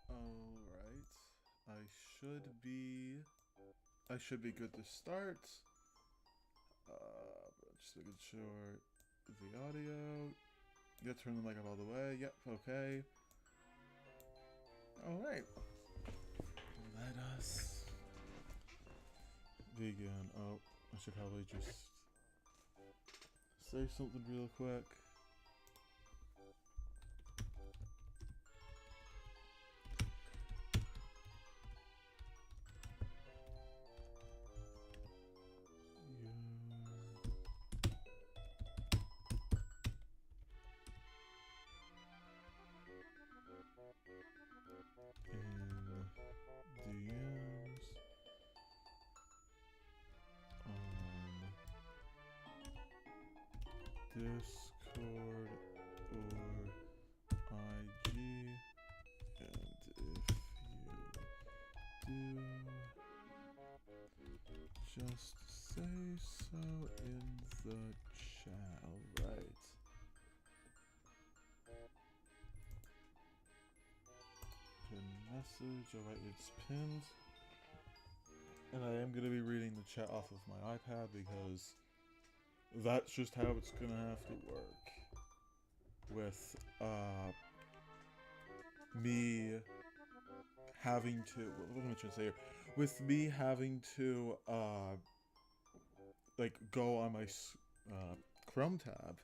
Alright. I should be good to start. Just making sure the audio. You gotta turn the mic up all the way. Yep, okay. Alright. Let us begin. Oh, I should probably just say something real quick. DMs on Discord or IG, and if you do, just say so in the chat. Alright. Pin message. Alright, it's pinned. And I am going to be reading the chat off of my iPad because that's just how it's going to have to work. With, me having to, what am I trying to say here? With me having to, like, go on my, Chrome tab.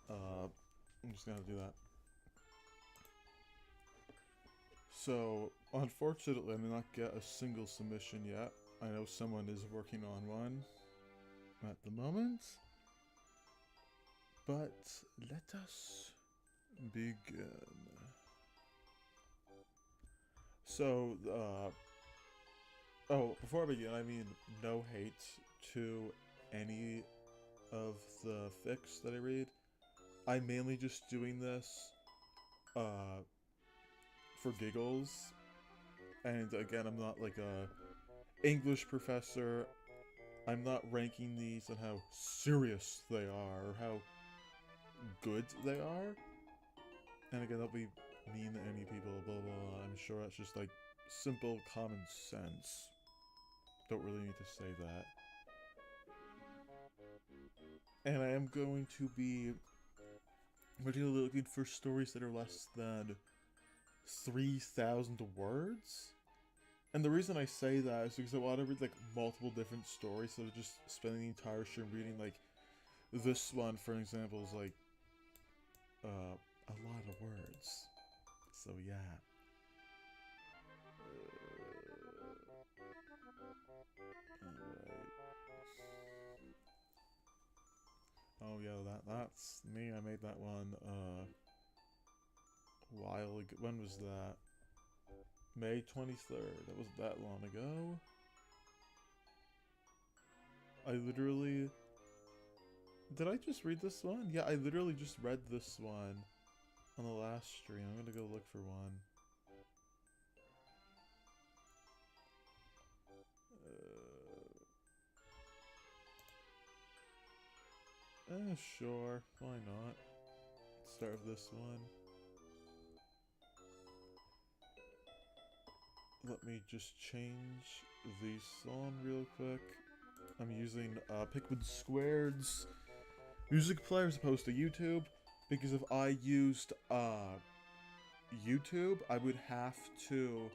I'm just gonna do that. So, unfortunately, I did not get a single submission yet. I know someone is working on one at the moment. But let us begin. So, oh, before I begin, I mean, no hate to any of the fics that I read. I'm mainly just doing this, for giggles. And again, I'm not like a English professor. I'm not ranking these on how serious they are or how good they are. And again, that'll be mean to any people, blah, blah, blah. I'm sure that's just like simple common sense. Don't really need to say that. And I am going to be particularly looking for stories that are less than 3,000 words. And the reason I say that is because I want to read like multiple different stories, so just spending the entire stream reading like this one, for example, is like a lot of words. So yeah. Oh yeah, that's me. I made that one a while ago. When was that? May 23rd. That wasn't that long ago. I literally... Did I just read this one? Yeah, I literally just read this one on the last stream. I'm gonna go look for one. Sure. Why not? Let's start with this one. Let me just change the song real quick. I'm using Pikmin Squared's music player as opposed to YouTube, because if I used YouTube, I would have to...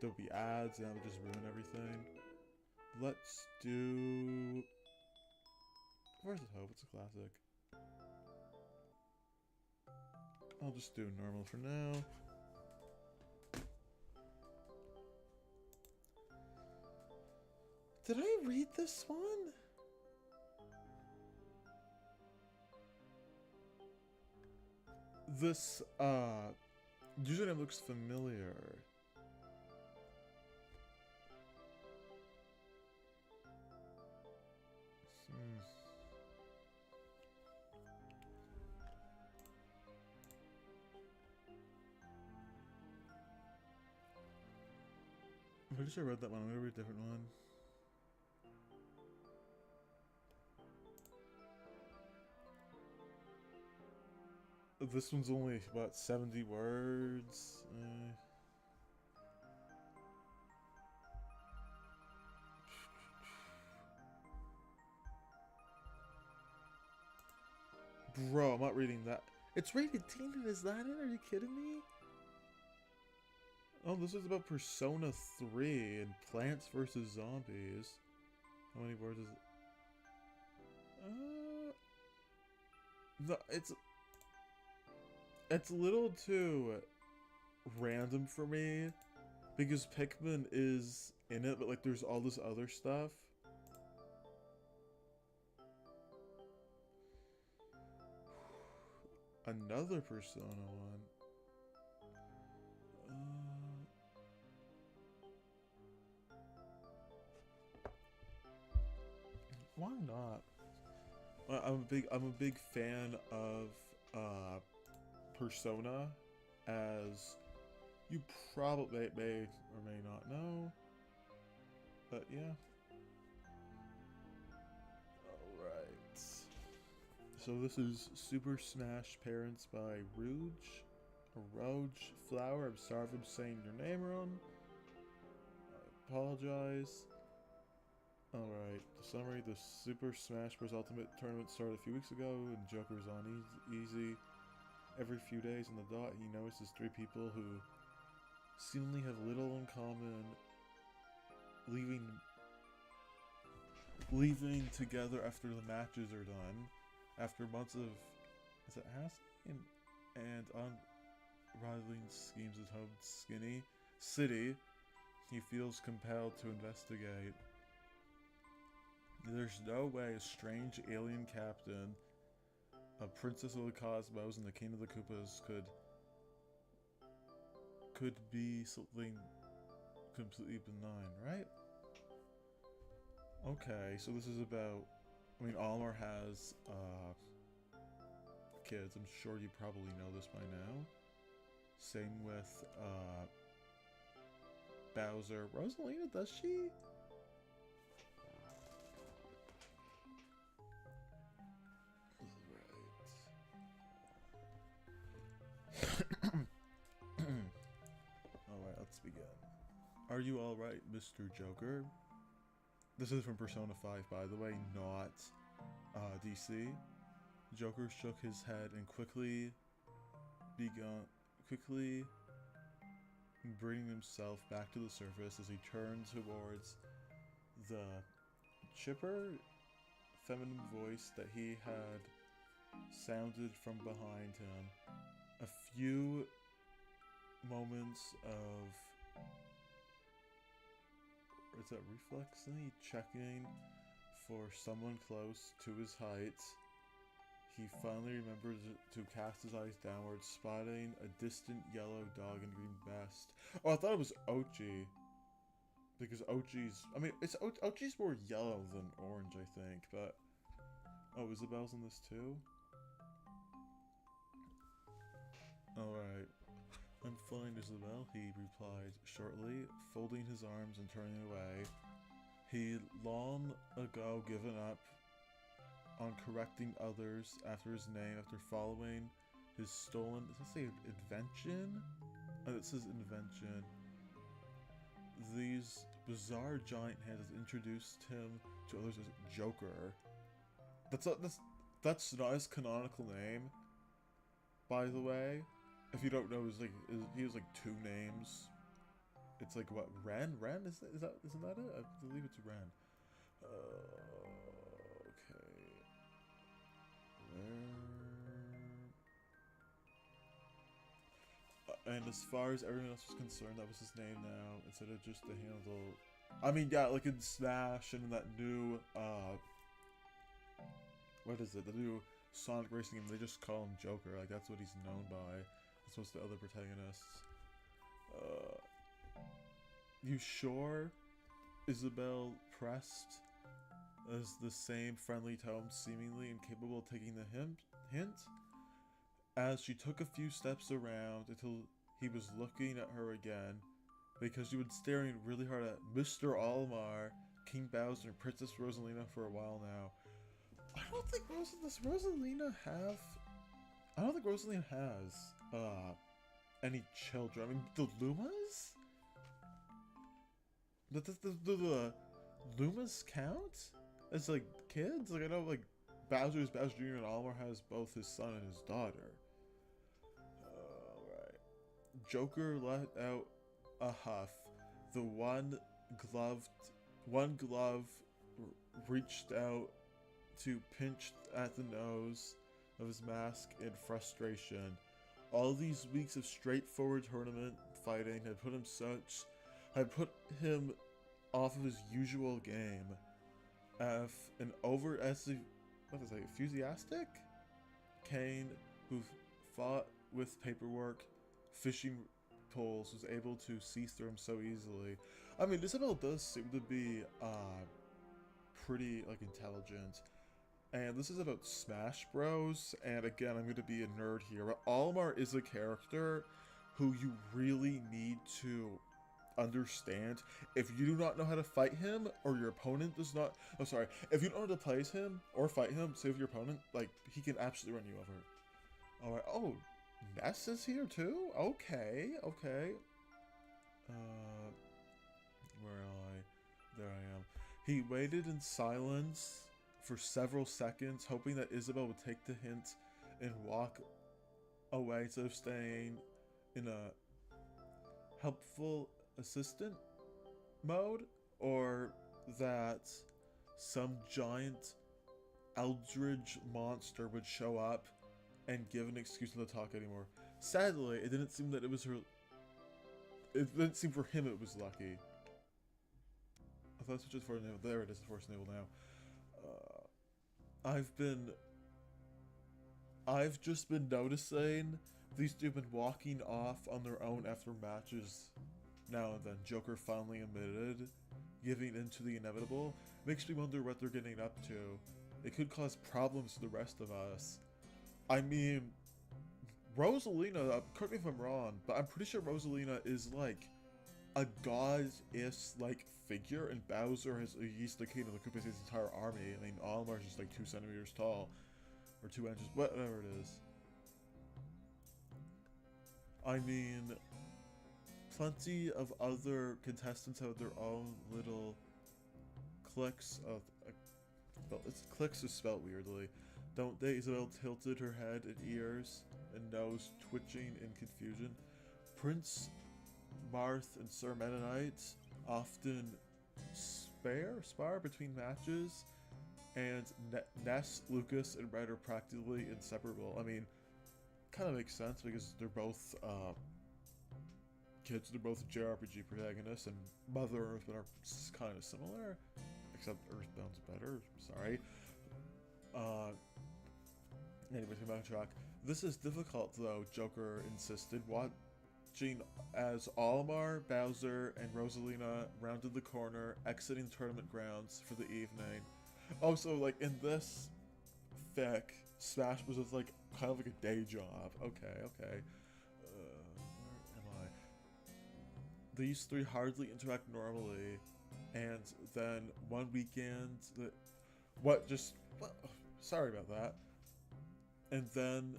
There'll be ads and that would just ruin everything. Let's do... Where's the Hope? It's a classic. I'll just do normal for now. Did I read this one? This, username looks familiar. I'm pretty sure I read that one. I'm gonna read a different one. This one's only, what, 70 words? Bro, I'm not reading that. It's rated teen and is that it? Are you kidding me? Oh, this is about Persona 3 and Plants vs. Zombies. How many words is it? No, it's a little too random for me, because Pikmin is in it, but like there's all this other stuff. Another Persona one. Why not? I'm a big fan of Persona, as you probably may or may not know. But yeah. Alright. So this is Super Smash Parents by Rouge Flower. I'm sorry if I'm saying your name wrong. I apologize. Alright, the summary: the Super Smash Bros. Ultimate Tournament started a few weeks ago, and Joker's on easy. Every few days on the dot, he notices three people who seemingly have little in common, leaving together after the matches are done. After months of hassling and unraveling schemes at home Skinny City, he feels compelled to investigate. There's no way a strange alien captain, a princess of the cosmos, and the king of the Koopas could be something completely benign, right? Okay, so this is about... I mean, Almar has kids. I'm sure you probably know this by now. Same with Bowser. Rosalina, does she? Alright, let's begin. Are you alright, Mr. Joker? This is from Persona 5, by the way, not DC. Joker shook his head and quickly bringing himself back to the surface as he turned towards the chipper, feminine voice that he had sounded from behind him. A few moments of, is that reflexly checking for someone close to his height. He finally remembered to cast his eyes downward, spotting a distant yellow dog in green vest. Oh, I thought it was Ochi. Because Ochi's... I mean, Ochi's more yellow than orange, I think, but... Oh, Isabel's in this too? Alright. I'm fine, Isabel, he replied shortly, folding his arms and turning away. He'd long ago given up on correcting others after his name, after following his stolen... Does it say invention? Oh, it says invention. These bizarre giant hands introduced him to others as Joker. That's not his canonical name, by the way. If you don't know, he has like 2 names. It's like what, Ren? Ren? Isn't that it? I believe it's Ren. And as far as everyone else was concerned, that was his name now, instead of just the handle. I mean, yeah, like in Smash and in that new, what is it? The new Sonic Racing game, they just call him Joker. Like, that's what he's known by, as opposed to other protagonists. You sure? Isabel pressed, as the same friendly tone, seemingly incapable of taking the hint, as she took a few steps around until he was looking at her again, because she was staring really hard at Mr. Olimar, King Bowser, and Princess Rosalina for a while now. I don't think Rosalina has any children. I mean, the Lumas? The Lumas count as like kids? Like, I know like Bowser Jr. and Olimar has both his son and his daughter. Alright. Joker let out a huff. The one glove reached out to pinch at the nose of his mask in frustration. All these weeks of straightforward tournament fighting had put him off of his usual game. An enthusiastic Kane who fought with paperwork, fishing poles, was able to see through him so easily. I mean, Isabel does seem to be pretty like intelligent. And this is about Smash Bros. And again, I'm going to be a nerd here, but Olimar is a character who you really need to understand. If you do not know how to fight him, or your opponent does not... Oh, sorry. If you don't know how to play as him, or fight him, save your opponent, like, he can absolutely run you over. Alright, oh, Ness is here too? Okay, okay. Where am I? There I am. He waited in silence for several seconds, hoping that Isabel would take the hint and walk away instead of staying in a helpful assistant mode, or that some giant eldritch monster would show up and give an excuse not to talk anymore. Sadly, it didn't seem that it was her. It didn't seem for him it was lucky. I thought switches for enable. There it is, force enable now. I've just been noticing these two have been walking off on their own after matches now and then. Joker finally admitted, giving in to the inevitable. Makes me wonder what they're getting up to. It could cause problems to the rest of us. I mean, Rosalina, correct me if I'm wrong, but I'm pretty sure Rosalina is like a god-ish like figure, and Bowser he's the king of the Koopas, his entire army. I mean, Olimar's just like 2 centimeters tall, or 2 inches, whatever it is. I mean, plenty of other contestants have their own little cliques of But it's clicks are spelled weirdly. Don't they? Isabel tilted her head and ears and nose twitching in confusion. Prince Marth and Sir Mennonite often spar between matches, and Ness, Lucas, and Red are practically inseparable. I mean, kind of makes sense because they're both kids. They're both JRPG protagonists, and Mother and Earthbound are kind of similar, except Earthbound's better. Sorry. Anyways, come back on track. This is difficult though, Joker insisted, watching as Olimar, Bowser, and Rosalina rounded the corner, exiting tournament grounds for the evening. Oh, so like in this fic, Smash was just like kind of like a day job. Okay. Where am I? These three hardly interact normally, and then one weekend, sorry about that. And then,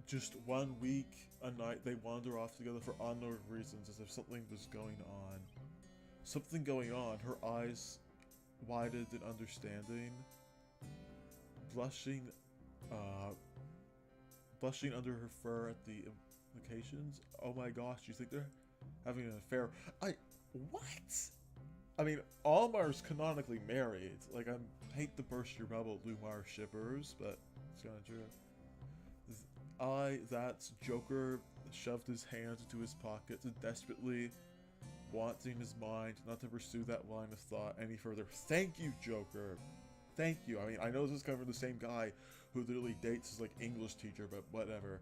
just 1 week, a night, they wander off together for unknown reasons, as if something was going on. Something going on. Her eyes widened in understanding. Blushing under her fur at the implications. Oh my gosh, you think they're having an affair? What? I mean, Almar's canonically married. Like, I hate to burst your bubble, Lumar shippers, but it's kind of true. That's Joker shoved his hands into his pockets and desperately wanting his mind not to pursue that line of thought any further. Thank you, Joker. Thank you. I mean, I know this is coming from the same guy who literally dates his, like, English teacher, but whatever.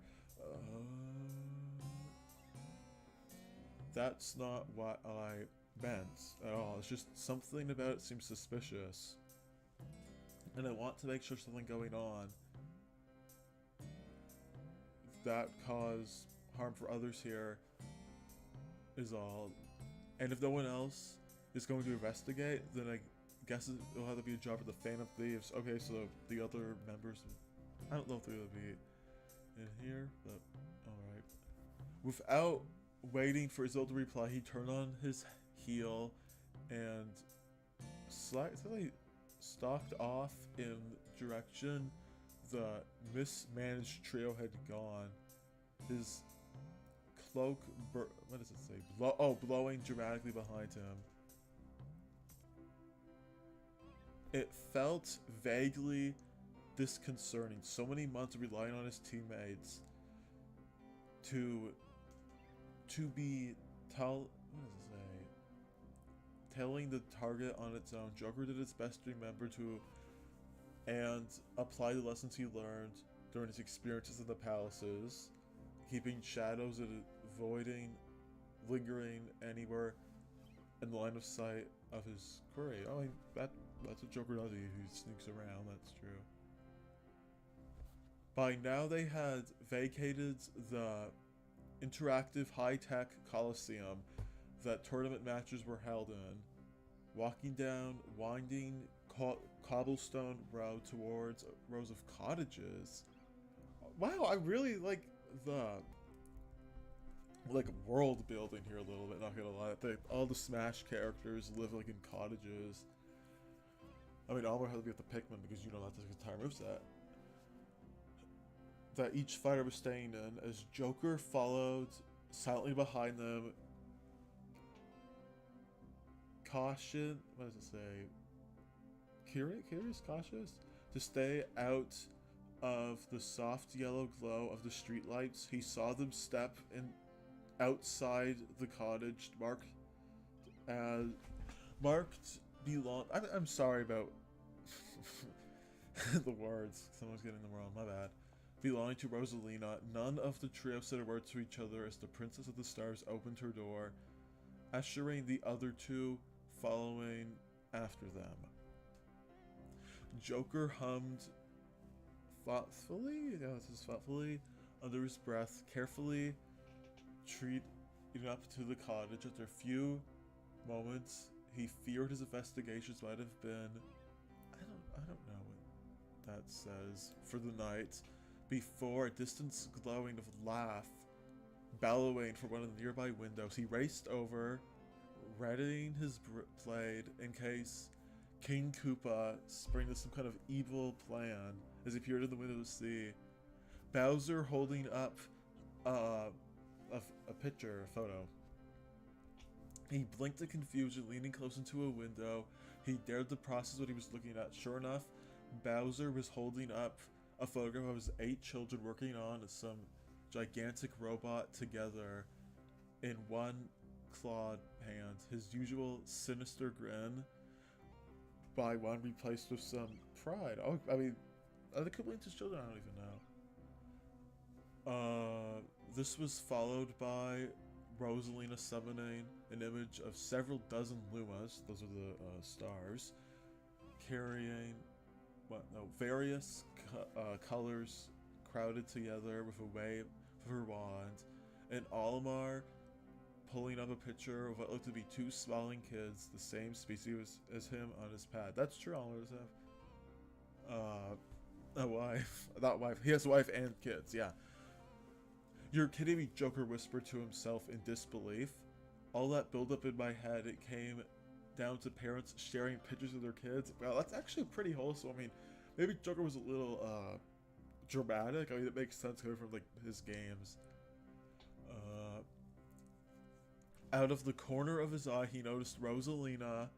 That's not what I meant at all. It's just something about it seems suspicious. And I want to make sure something going on that cause harm for others here is all. And if no one else is going to investigate, then I guess it'll have to be a job for the Fan of Thieves. Okay, so the other members, I don't know if they're going to be in here, but alright. Without waiting for Isolde to reply, he turned on his heel and slightly stalked off in direction the mismanaged trio had gone. His cloak, what does it say? Blowing dramatically behind him. It felt vaguely disconcerting. So many months of relying on his teammates to be what does it say? Telling the target on its own. Joker did its best to remember and apply the lessons he learned during his experiences in the palaces, keeping shadows and avoiding lingering anywhere in the line of sight of his quarry. I mean, that's what Joker does. He sneaks around, that's true. By now they had vacated the interactive high-tech coliseum that tournament matches were held in, walking down winding cobblestone road towards rows of cottages. Wow, I really like the world building here a little bit, not gonna lie. All the Smash characters live like in cottages. I mean, Almar had to be at the Pikmin because you know that's his entire moveset. That each fighter was staying in as Joker followed silently behind them. Caution, what does it say? Curious, cautious? To stay out of the soft yellow glow of the streetlights, he saw them step in outside the cottage, marked belong. I'm sorry about the words. Someone's getting them wrong. My bad. Belonging to Rosalina, none of the trio said a word to each other as the Princess of the Stars opened her door, ushering the other two following after them. Joker hummed thoughtfully, under his breath, carefully treating up to the cottage. After a few moments, he feared his investigations might have been, I don't know what that says, for the night, before a distance glowing of laugh bellowing from one of the nearby windows. He raced over, readying his blade in case King Koopa springing some kind of evil plan as he peered in the window to see Bowser holding up a picture, a photo. He blinked in confusion, leaning close into a window. He dared to process what he was looking at. Sure enough, Bowser was holding up a photograph of his 8 children working on some gigantic robot together in one clawed hand. His usual sinister grin by one replaced with some pride. Oh, I mean, are they completely his children? I don't even know. This was followed by Rosalina summoning an image of several dozen Lumas, those are the stars, carrying various colors crowded together with a wave of her wand, and Olimar pulling up a picture of what looked to be 2 smiling kids, the same species as him on his pad. That's true, Olimar does have a wife. Not wife. He has a wife and kids, yeah. You're kidding me, Joker whispered to himself in disbelief. All that buildup in my head, it came down to parents sharing pictures of their kids. Well, that's actually pretty wholesome. I mean, maybe Joker was a little dramatic. I mean, it makes sense coming from like his games. Out of the corner of his eye, he noticed Rosalina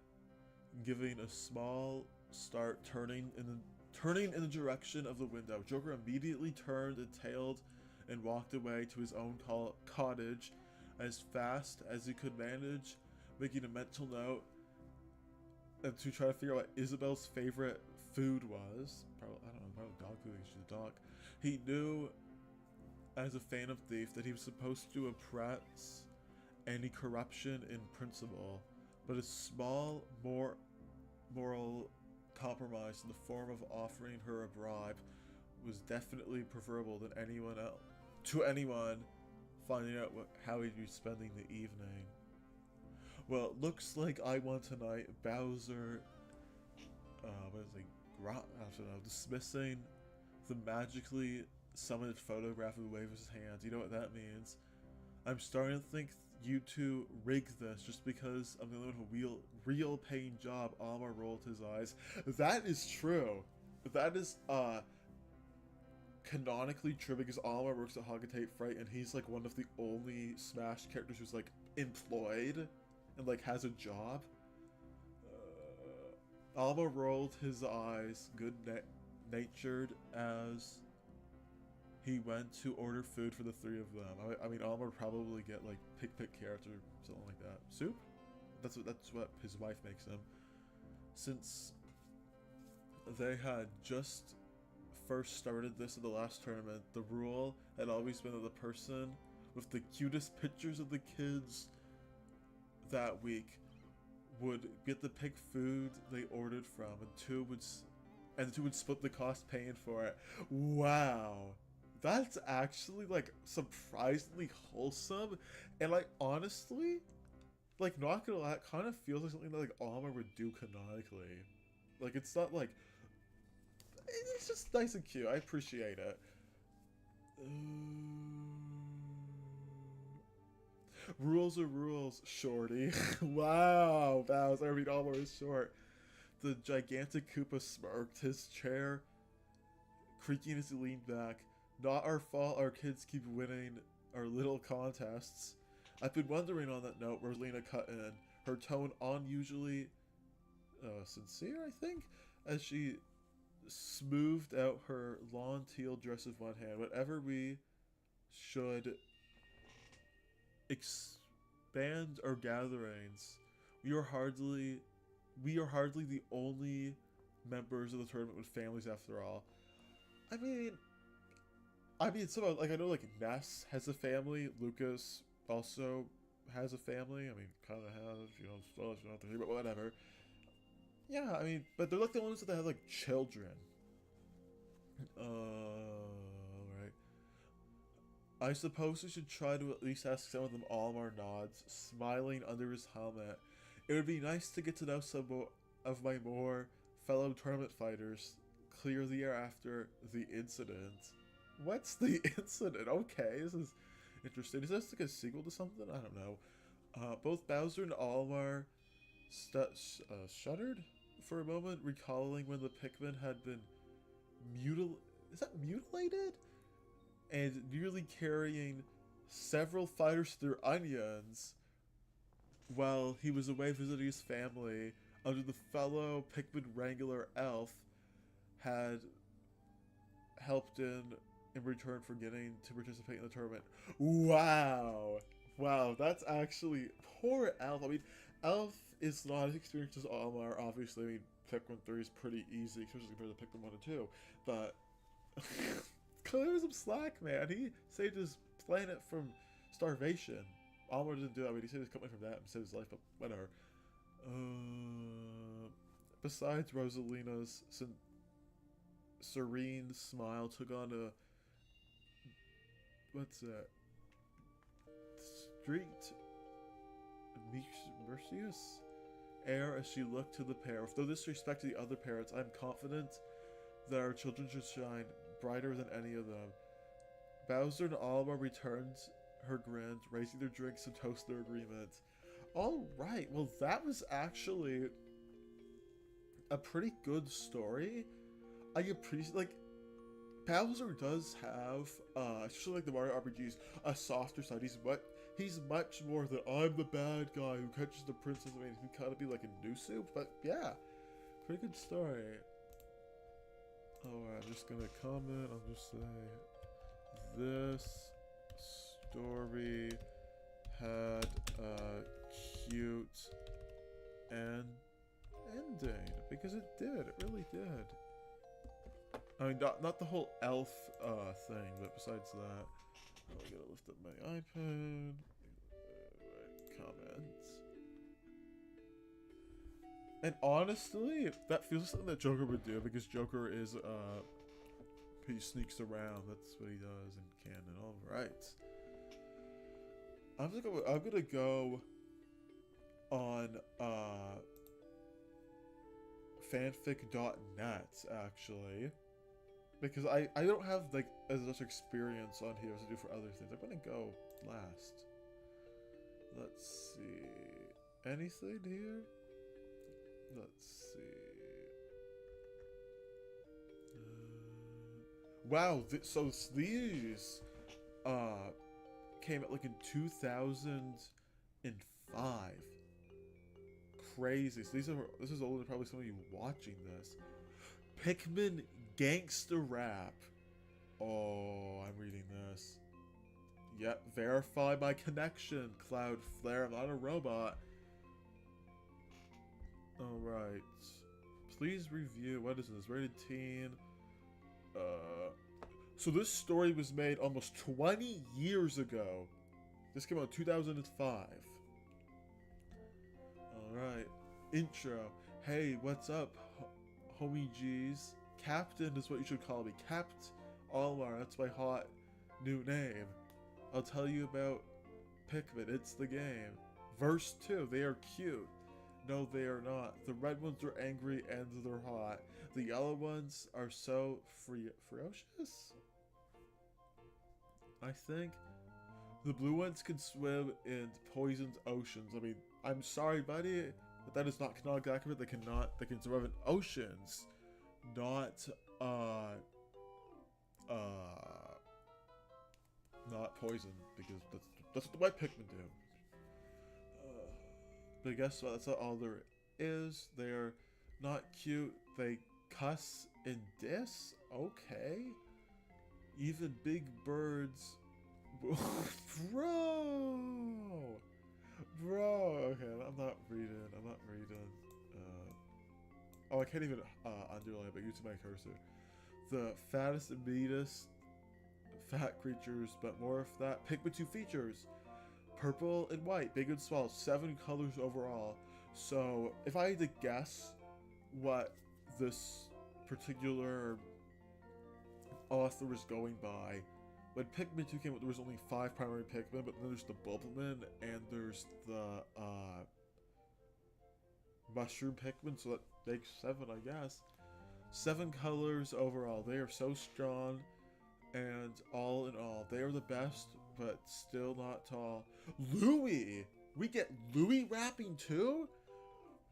giving a small start, turning in the direction of the window. Joker immediately turned and tailed and walked away to his own cottage as fast as he could manage, making a mental note and to try to figure out what Isabel's favorite food was. Probably, I don't know, probably dog food. She's a dog. He knew, as a fan of Thief, that he was supposed to oppress any corruption in principle, but a small, more moral compromise in the form of offering her a bribe was definitely preferable than anyone finding out how he'd be spending the evening. Well, it looks like I won tonight. Bowser, dismissing the magically summoned photograph with a wave of his hands. You know what that means? I'm starting to think you two rigged this just because I'm the only one who real paying job. Alma rolled his eyes. That is true. That is canonically true because Alma works at Hoggetate Fright and he's like one of the only Smash characters who's like employed and like has a job. Alma rolled his eyes, good-natured as he went to order food for the 3 of them. I mean, Alma would probably get like pick carrots or something like that. Soup? That's what his wife makes him. Since they had just first started this in the last tournament, the rule had always been that the person with the cutest pictures of the kids that week would get to pick food they ordered from, and the two would split the cost paying for it. Wow. That's actually, like, surprisingly wholesome, and, like, honestly, like, not gonna lie, it kind of feels like something that, like, Alma would do canonically. Like, it's not, like, it's just nice and cute. I appreciate it. Rules are rules, shorty. Wow, Bowser, I mean, Alma is short. The gigantic Koopa smirked, his chair creaking as he leaned back. Not our fault our kids keep winning our little contests. I've been wondering on that note, Rosalina cut in, her tone unusually sincere, I think, as she smoothed out her lawn teal dress with one hand. Whatever we should expand our gatherings, we are hardly the only members of the tournament with families after all. I mean, some, like, I know, like, Ness has a family, Lucas also has a family, I mean, kind of has, you know, spoilers for not to hear, but whatever. Yeah, I mean, but they're, like, the ones that have, like, children. Right. I suppose we should try to at least ask some of them. Almar nods, smiling under his helmet. It would be nice to get to know some of my more fellow tournament fighters. Clear the air after the incident. What's the incident? Okay, this is interesting. Is this like a sequel to something? I don't know. Both Bowser and Almar shuddered for a moment recalling when the Pikmin had been mutilated? And nearly carrying several fighters through onions while he was away visiting his family under the fellow Pikmin Wrangler Elf had helped in return for getting to participate in the tournament. Wow. Wow, that's actually poor Elf. I mean, Elf is not as experienced as Almar, obviously. I mean, Pikmin 3 is pretty easy, especially compared to Pikmin 1 and 2. But cut him some slack, man. He saved his planet from starvation. Almar didn't do that. I mean, he saved his company from that and saved his life, but whatever. Besides, Rosalina's serene smile took on a... what's that? Street Mercius air as she looked to the pair. With no disrespect to the other parents, I'm confident that our children should shine brighter than any of them. Bowser and Alma returned her grin, raising their drinks and toast their agreement. Alright, well that was actually a pretty good story. I appreciate, like, Bowser does have, especially like the Mario RPGs, a softer side. He's much more than I'm the bad guy who catches the princess. I mean, he can kind of be like a new soup, but yeah, pretty good story. Alright, I'm just gonna comment. I'll just say this story had a cute ending, because it did. It really did. I mean, not the whole elf thing, but besides that, I'm gonna lift up my iPad. Comments. And honestly, that feels like something that Joker would do, because Joker is he sneaks around. That's what he does in canon. All right. I'm gonna go on fanfic.net actually. Because I don't have like as much experience on here as I do for other things. I'm gonna go last. Let's see. Anything here? Let's see. Wow. So these came out like in 2005. Crazy. So this is older than probably some of you watching this. Pikmin Gangsta Rap. Oh, I'm reading this. Yep, verify my connection, Cloudflare. I'm not a robot. Alright. Please review. What is this? Rated teen. So this story was made almost 20 years ago. This came out in 2005. Alright. Intro. Hey, what's up, homie G's? Captain is what you should call me. Capt Almar, that's my hot new name. I'll tell you about Pikmin, it's the game. Verse 2, they are cute. No, they are not. The red ones are angry and they're hot. The yellow ones are so ferocious? I think. The blue ones can swim in poisoned oceans. I mean, I'm sorry, buddy, but that is not canonically accurate. They can survive in oceans. Not poison, because that's what the white Pikmin do. But guess what? That's not all there is. They're not cute. They cuss and diss. Okay. Even big birds. Bro. Okay, I'm not reading. Oh, I can't even underline it, but using my cursor. The fattest and meanest fat creatures, but more of that. Pikmin 2 features. Purple and white, big and small, 7 colors overall. So, if I had to guess what this particular author was going by, when Pikmin 2 came out, there was only 5 primary Pikmin, but then there's the Bubbleman, and there's the Mushroom Pikmin, so that makes 7, I guess. 7 colors overall. They are so strong, and all in all, they are the best, but still not tall. Louis! We get Louis rapping too?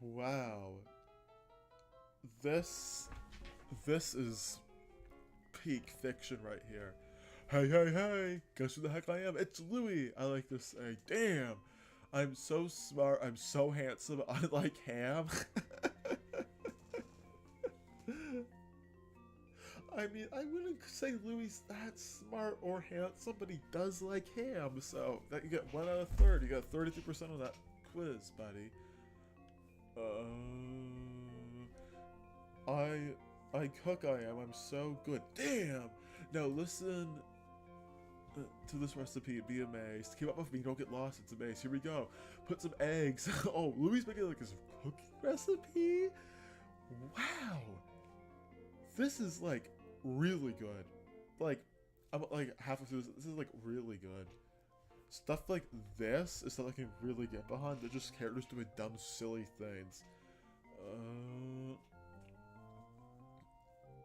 Wow. this is peak fiction right here. Hey, hey, hey! Guess who the heck I am? It's Louis! I like to say, damn! I'm so smart, I'm so handsome, I like ham. I mean, I wouldn't say Louis that smart or handsome, but he does like ham, so that you get 1 out of 30. You got 33% of that quiz, buddy. I cook I am, I'm so good. Damn! Now listen to this recipe and be amazed. Keep up with me, don't get lost, it's amazing. Here we go. Put some eggs. Oh, Louis making like his cooking recipe? Wow! This is like really good. Like, I'm like halfway through this is like really good. Stuff like this is stuff I can really get behind. They're just characters doing dumb, silly things.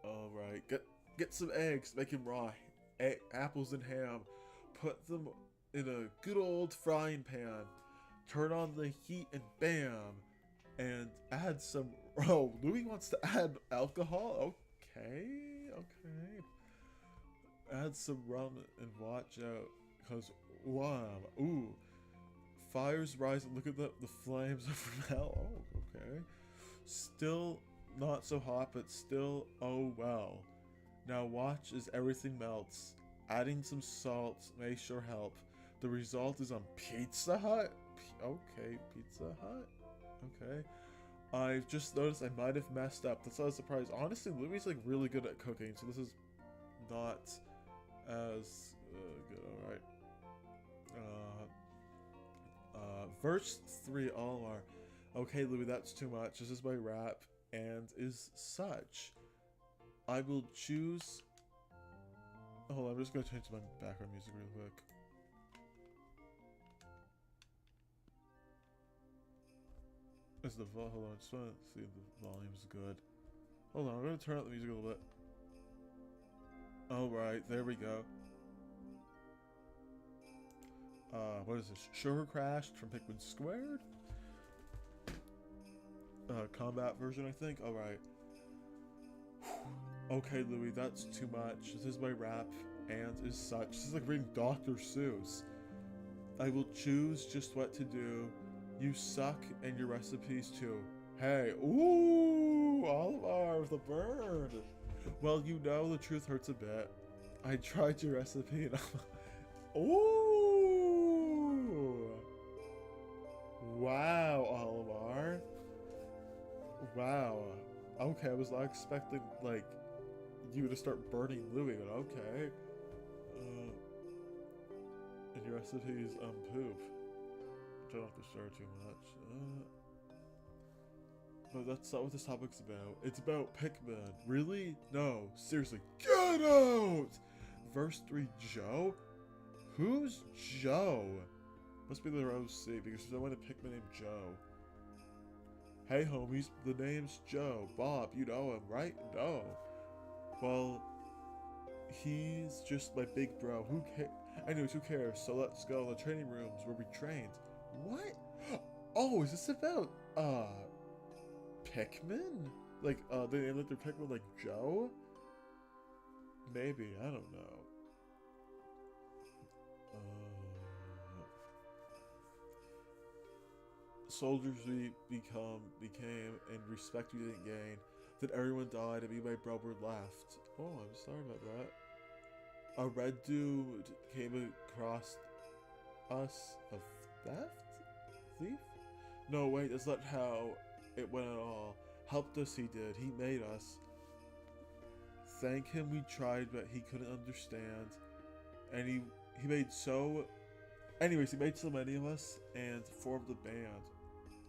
Alright, get some eggs, make them raw. Apples and ham. Put them in a good old frying pan. Turn on the heat and bam. And add some... Oh, Louis wants to add alcohol? Okay. Add some rum and watch out. Because, wow. Ooh. Fires rising. Look at the flames of hell. Oh, okay. Still not so hot, but still, oh well. Now watch as everything melts. Adding some salt may sure help. The result is on Pizza Hut? Okay, Pizza Hut? Okay. I've just noticed I might have messed up. That's not a surprise. Honestly, Louis like really good at cooking, so this is not as good. Alright. Verse 3 Almar. Okay, Louis, that's too much. This is my rap, and is such. I will choose... Hold on, I'm just going to change my background music real quick. Hold on, I just want to see if the volume's good. Hold on, I'm going to turn up the music a little bit. Alright, there we go. What is this? Sugar Crashed from Pikmin Squared? Combat version, I think? Alright. Okay, Louis, that's too much. This is my rap, and is such. This is like reading Dr. Seuss. I will choose just what to do. You suck, and your recipes too. Hey, ooh, Oliver with a bird. Well, you know the truth hurts a bit. I tried your recipe, and ooh, wow, Oliver. Wow. Okay, I was not expecting like you to start burning Louis, but okay. And your recipe is poop. Try not to share too much. But that's not what this topic's about. It's about Pikmin. Really? No. Seriously. Get out! Verse 3, Joe? Who's Joe? Must be the OC, because there's no one in Pikmin named Joe. Hey homies, the name's Joe. Bob, you know him, right? No. Well, he's just my big bro. Who cares? Anyways, who cares? So let's go to the training rooms where we trained. What? Oh, is this about, Pikmin? Like, they named their Pikmin like Joe? Maybe, I don't know. Soldiers we became, and respect we didn't gain. Then everyone died, and me and my brother left. Oh, I'm sorry about that. A red dude came across us. A theft? Thief? No, wait, that's not how it went at all. Helped us, he did. He made us. Thank him we tried, but he couldn't understand. And he made so... Anyways, he made so many of us, and formed a band.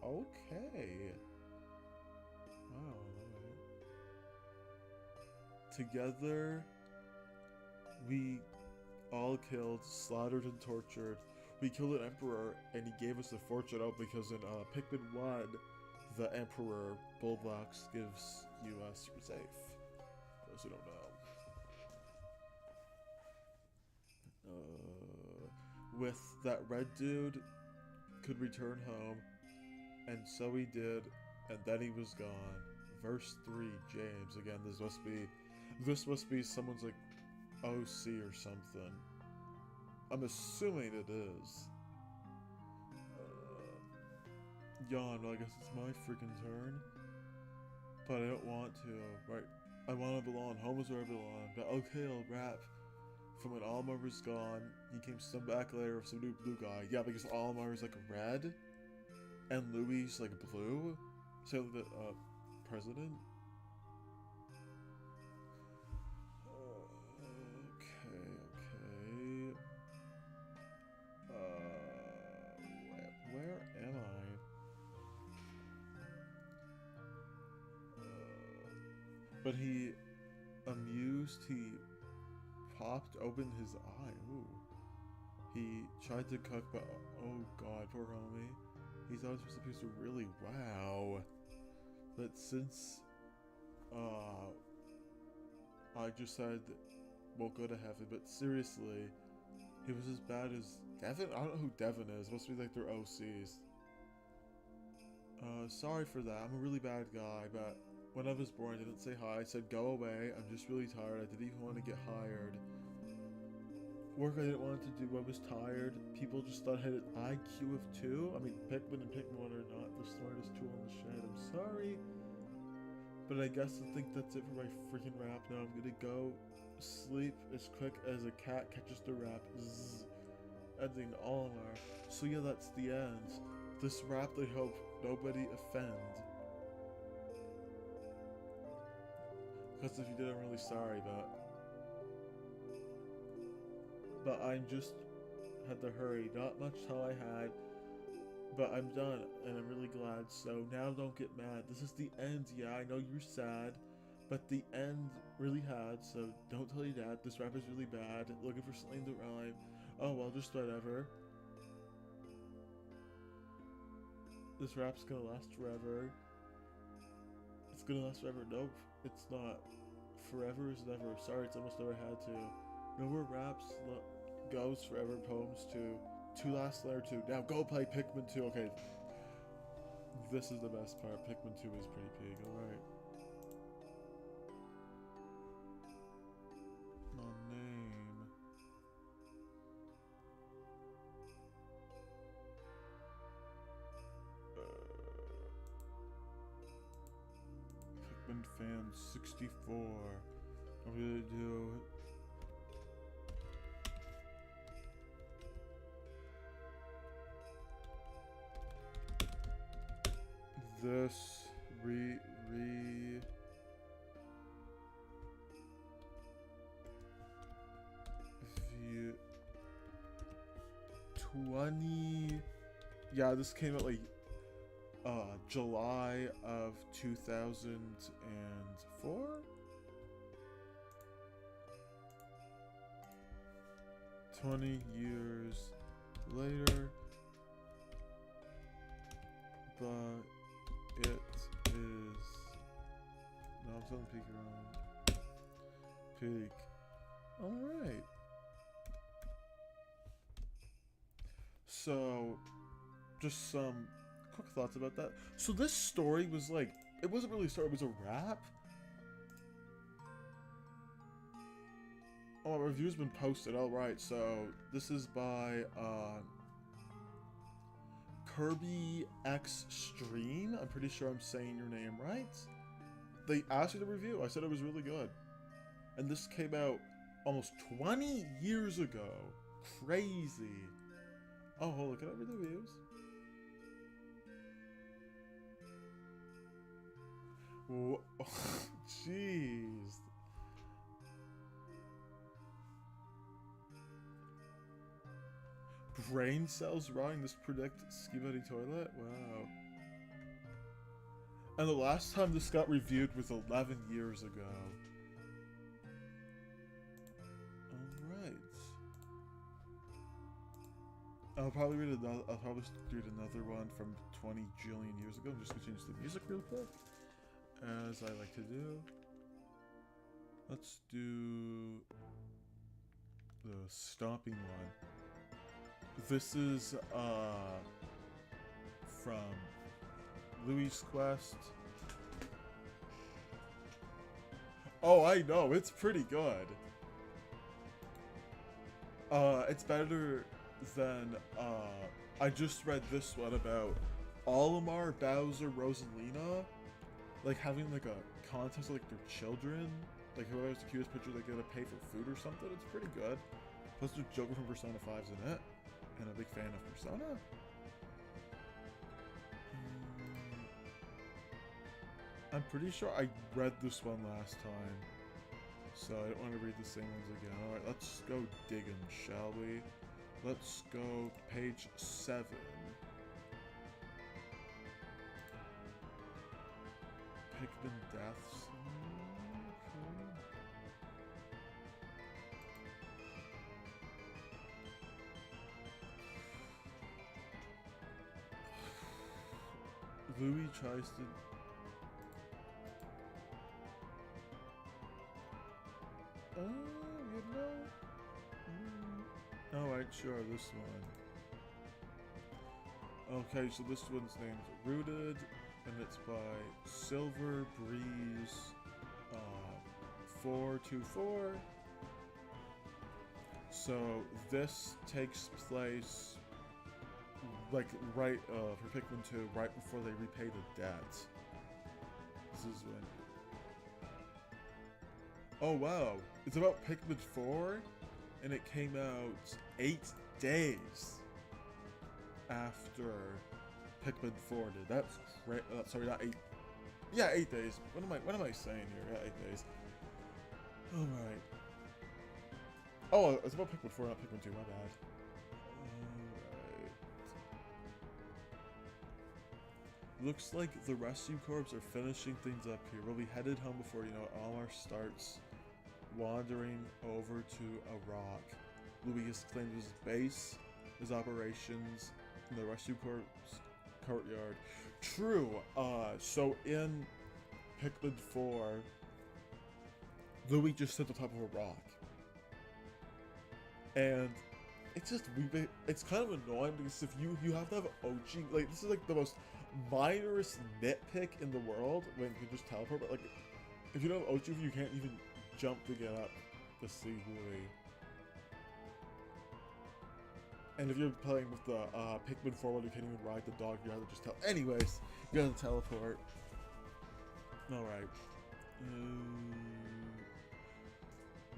Okay. Wow. Together, we all killed, slaughtered, and tortured. We killed an emperor, and he gave us a fortune out because in Pikmin 1, the emperor, Bullbox, gives you super safe. Those who don't know. With that red dude, could return home, and so he did, and then he was gone. first 3 James. Again, this must be someone's like OC or something. I'm assuming it is. Yawn, well, I guess it's my freaking turn. But I don't want to. Right. I want to belong. Home is where I belong. But okay, I'll rap. From when Almar was gone, he came some back later with some new blue guy. Yeah, because Almar is like red, and Louis like blue. So the president. Okay. Where am I? But he amused. He popped open his eye. Ooh. He tried to cook, but oh god, poor homie. He thought it was supposed to really wow. But since I just said we'll go to heaven, but seriously, he was as bad as Devin? I don't know who Devin is. It must be like their OCs. Sorry for that. I'm a really bad guy, but when I was born, I didn't say hi. I said go away. I'm just really tired. I didn't even want to get hired. Work I didn't want to do. I was tired. People just thought I had an IQ of 2. I mean, Pikmin and Pikmin are not the smartest tool in the shed. I'm sorry. But I guess I think that's it for my freaking rap. Now I'm gonna go sleep as quick as a cat catches the rap. Zzz. Ending Olimar. So yeah, that's the end. This rap, I hope nobody offend. Because if you did, I'm really sorry, but I just had to hurry. Not much time I had, but I'm done, and I'm really glad. So now don't get mad. This is the end. Yeah, I know you're sad, but the end really had. So don't tell your dad. This rap is really bad. Looking for something to rhyme. Oh well, just whatever. This rap's gonna last forever. It's gonna last forever. Nope, it's not. Forever is never. Sorry, it's almost never had to. No more raps. Goes forever. Poems too. 2 last letter 2. Now go play Pikmin 2. Okay. This is the best part. Pikmin 2 is pretty big. Alright. My name. Pikmin fan 64. I'm gonna do this view 20. Yeah, this came out like July of 2004. 20 years later, but it is. No, I'm still peek around. Peek. Alright. So, just some quick thoughts about that. So this story was like, it wasn't really a story, it was a rap. Oh, my review's been posted. Alright, so this is by Kirby X Stream. I'm pretty sure I'm saying your name right. They asked me to review. I said it was really good. And this came out almost 20 years ago. Crazy. Oh, look at the reviews. Whoa. Jeez. Brain cells rotting. This predict ski-buddy toilet? Wow. And the last time this got reviewed was 11 years ago. Alright. I'll probably read another. I'll probably read another one from 20 jillion years ago. I'm just gonna change the music real quick, as I like to do. Let's do the stomping one. This is from Louis' Quest. Oh, I know, it's pretty good. It's better than, I just read this one about Olimar, Bowser, Rosalina, like having like a contest with like their children. Like whoever has the cutest picture, they get to pay for food or something. It's pretty good. Plus there's Joker from Persona 5's in it. And a big fan of Persona. I'm pretty sure I read this one last time. So I don't want to read the same ones again. Alright, let's go digging, shall we? Let's go page 7. Pikmin deaths. Louis tries to... you know... Alright, sure, this one. Okay, so this one's named Rooted, and it's by Silver Breeze 424. So this takes place like right for Pikmin 2, right before they repay the debt. This is when. Oh wow, it's about Pikmin 4, and it came out 8 days after Pikmin 4 did. That's great. Sorry, not 8. Yeah, 8 days. What am I saying here? Yeah, 8 days. All right. Oh, it's about Pikmin 4, not Pikmin 2. My bad. Looks like the rescue corps are finishing things up here. We'll be headed home before, you know, Almar starts wandering over to a rock. Louis exclaimed his base, his operations, in the rescue corps courtyard. True. So in Pikmin 4, Louis just sits on top of a rock. And it's just it's kind of annoying because if you have to have OG, like this is like the most minorest nitpick in the world when you can just teleport, but like if you don't have OG, you can't even jump to get up to see Louis. And if you're playing with the Pikmin 4 where you can't even ride the dog, you have to just anyways, you gotta teleport. Alright.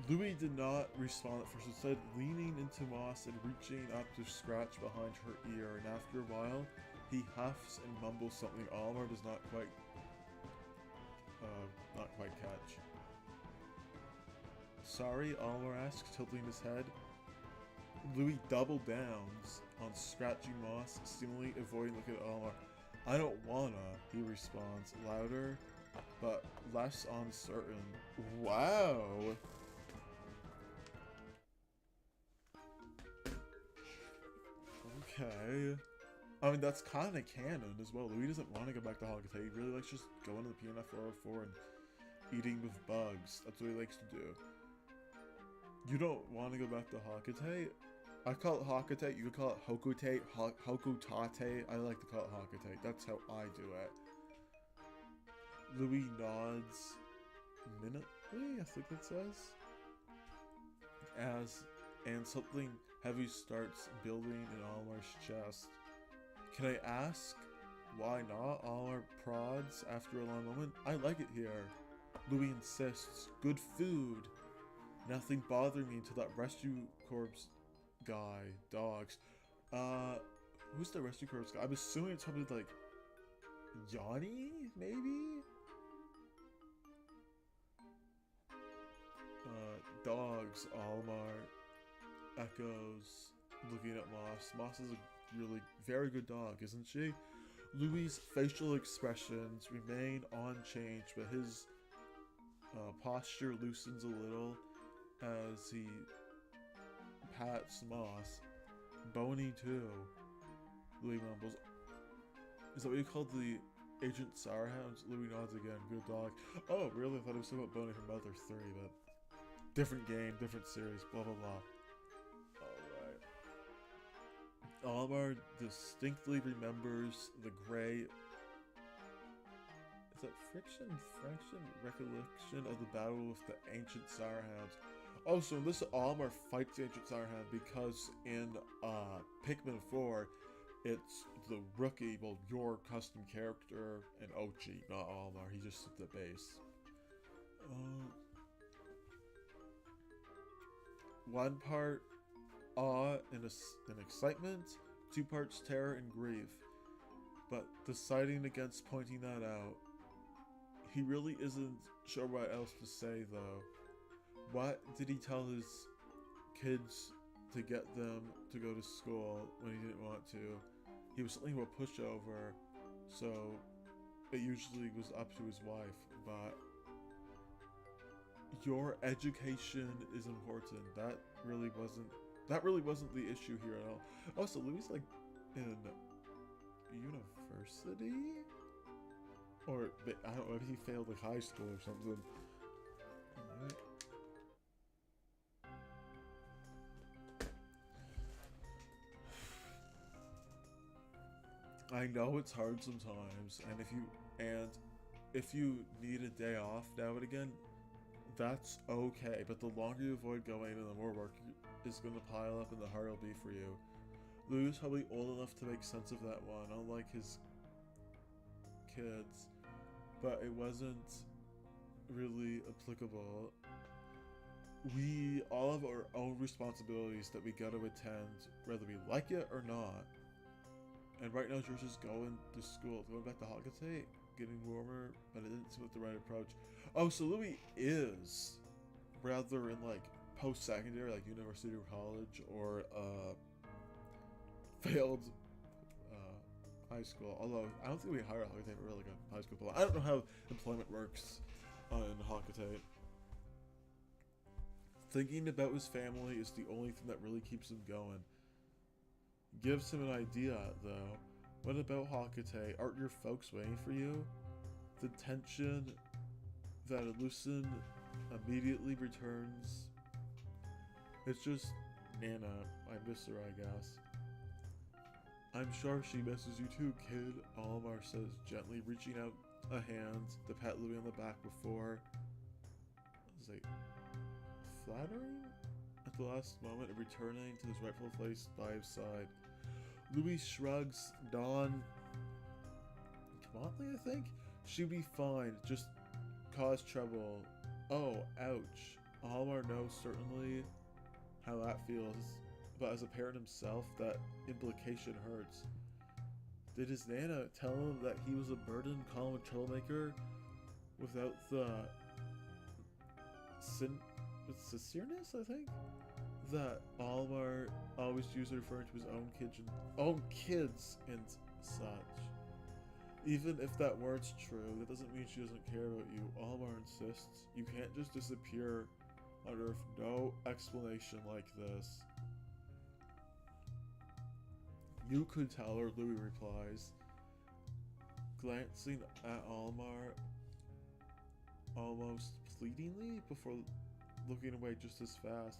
Louis did not respond at first, instead leaning into Moss and reaching up to scratch behind her ear, and after a while, he huffs and mumbles something Almar does not quite catch. Sorry, Almar asks, tilting his head. Louis double downs on scratching Moss, seemingly avoiding looking at Almar. I don't wanna, he responds, louder, but less uncertain. Wow! Okay. I mean, that's kind of canon as well. Louis doesn't want to go back to Hoggetay. He really likes just going to the PNF 404 and eating with bugs. That's what he likes to do. You don't want to go back to Hoggetay? I call it Hoggetay. You could call it Hokute, Hokutate. I like to call it Hoggetay. That's how I do it. Louis nods minutely, I think it says. And something heavy starts building in Almar's chest. Can I ask why not? Almar prods after a long moment. I like it here. Louis insists. Good food. Nothing bothered me until that rescue corps guy. Dogs. Who's the rescue corps guy? I'm assuming it's something like Yanni, maybe? Dogs. Almar echoes, looking at Moss. Moss is a really very good dog, isn't she? Louis' facial expressions remain unchanged, but his posture loosens a little as he pats Moss. Bony too, Louis mumbles. Is that what you called the Agent Sourhounds? Louis nods again. Good dog. Oh, really? I thought it was something about Bony from Mother 3, but different game, different series, blah blah blah. Almar distinctly remembers the gray Is that fraction recollection of the battle with the ancient Sourhounds? Oh, so in this Almar fights the ancient Sourhound because in Pikmin 4, it's the rookie, well, your custom character, and Ochi, not Almar. He just at the base. One part awe and excitement, 2 parts terror and grief. But deciding against pointing that out, he really isn't sure what else to say though. What did he tell his kids to get them to go to school when he didn't want to? He was something of a pushover, so it usually was up to his wife, but your education is important. That really wasn't the issue here at all. Oh, so Louis like in university? Or I don't know, maybe he failed like high school or something. Alright. I know it's hard sometimes, and if you need a day off now and again, that's okay. But the longer you avoid going and the more work is going to pile up and the harder it'll be for you. Louis is probably old enough to make sense of that one, unlike his kids, but it wasn't really applicable. We all have our own responsibilities that we gotta attend, whether we like it or not. And right now George is going to school, going back to Hokate, getting warmer, but it didn't seem like the right approach. Oh, so Louis is rather in like post-secondary, like university or college, or failed high school. Although I don't think we hire Hokate for really good high school. But I don't know how employment works in Hokate. Thinking about his family is the only thing that really keeps him going. Gives him an idea, though. What about Hokate? Aren't your folks waiting for you? The tension that Lucin immediately returns. It's just Nana. I miss her, I guess. I'm sure she misses you too, kid, Almar says, gently reaching out a hand to pat Louis on the back before... Is it flattering? At the last moment of returning to his rightful place by his side. Louis shrugs, nonchalantly, I think? She'll be fine, just cause trouble. Oh, ouch. Almar knows certainly how that feels, but as a parent himself, that implication hurts. Did his Nana tell him that he was a burden, call him a troublemaker, without the sincereness, I think? That Almar always used referring to his own kids and such. Even if that weren't true, that doesn't mean she doesn't care about you. Almar insists you can't just disappear on Earth, no explanation like this. You could tell her, Louis replies, glancing at Almar almost pleadingly before looking away just as fast.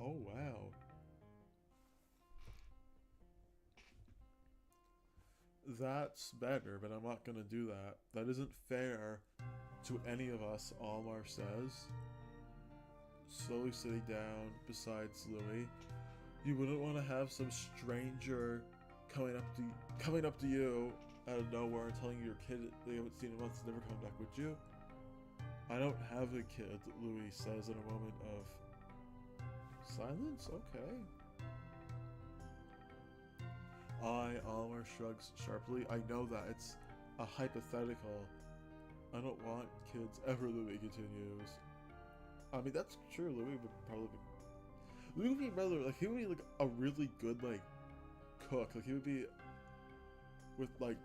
Oh wow. That's better, but I'm not gonna do that. That isn't fair to any of us, Almar says, slowly sitting down beside Louis. You wouldn't want to have some stranger coming up to you out of nowhere and telling your kid they haven't seen in months and never come back, would you? I don't have a kid, Louis says in a moment of silence. Okay. Almar shrugs sharply. I know that. It's a hypothetical. I don't want kids ever, Louis continues. I mean, that's true. Louis would probably be... Louis would be rather, like, he would be, like, a really good, like, cook. Like, he would be with, like,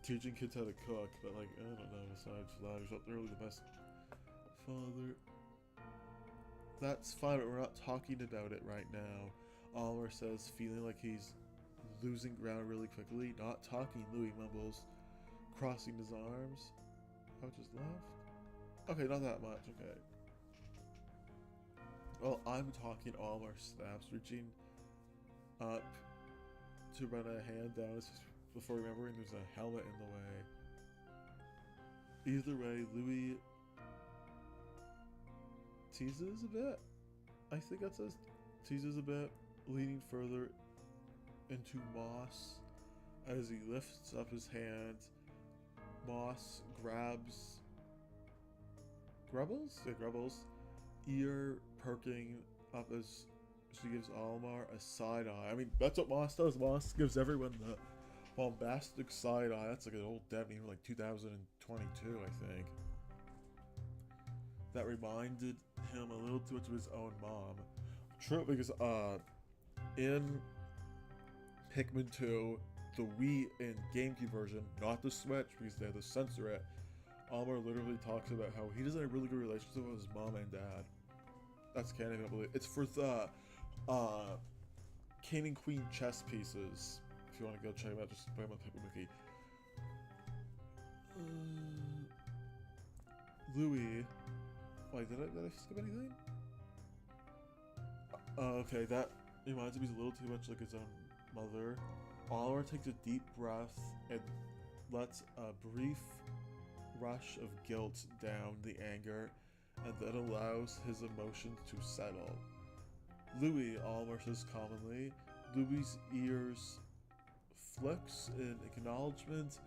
teaching kids how to cook. But, like, I don't know, besides that, he's not really the best father. That's fine, but we're not talking about it right now. Almar says, feeling like he's losing ground really quickly. Not talking, Louis mumbles, crossing his arms. Pouch is left. Okay, not that much, okay. Well, I'm talking, Almar snaps, reaching up to run a hand down his before remembering there's a helmet in the way. Either way, Louis teases a bit. I think that says teases a bit, leaning further into Moss as he lifts up his hand. Moss grabs Grubbles' ear, perking up as she gives Almar a side eye. I mean, that's what Moss does. Moss gives everyone the bombastic side eye. That's like an old Debney from like 2022, I think. That reminded him a little too much of his own mom. True, because in Pikmin 2, the Wii and GameCube version, not the Switch because they had to censor it, Almar literally talks about how he doesn't have a really good relationship with his mom and dad. That's canon, I can't believe. It's for the King and Queen chess pieces. If you want to go check them out, just buy them on Pikmin Wiki. Louis. Wait, did I skip anything? Okay, that reminds me he's a little too much like his own mother. Almar takes a deep breath and lets a brief rush of guilt down the anger, and then allows his emotions to settle. Louis, Almar says calmly. Louis' ears flicks in acknowledgement,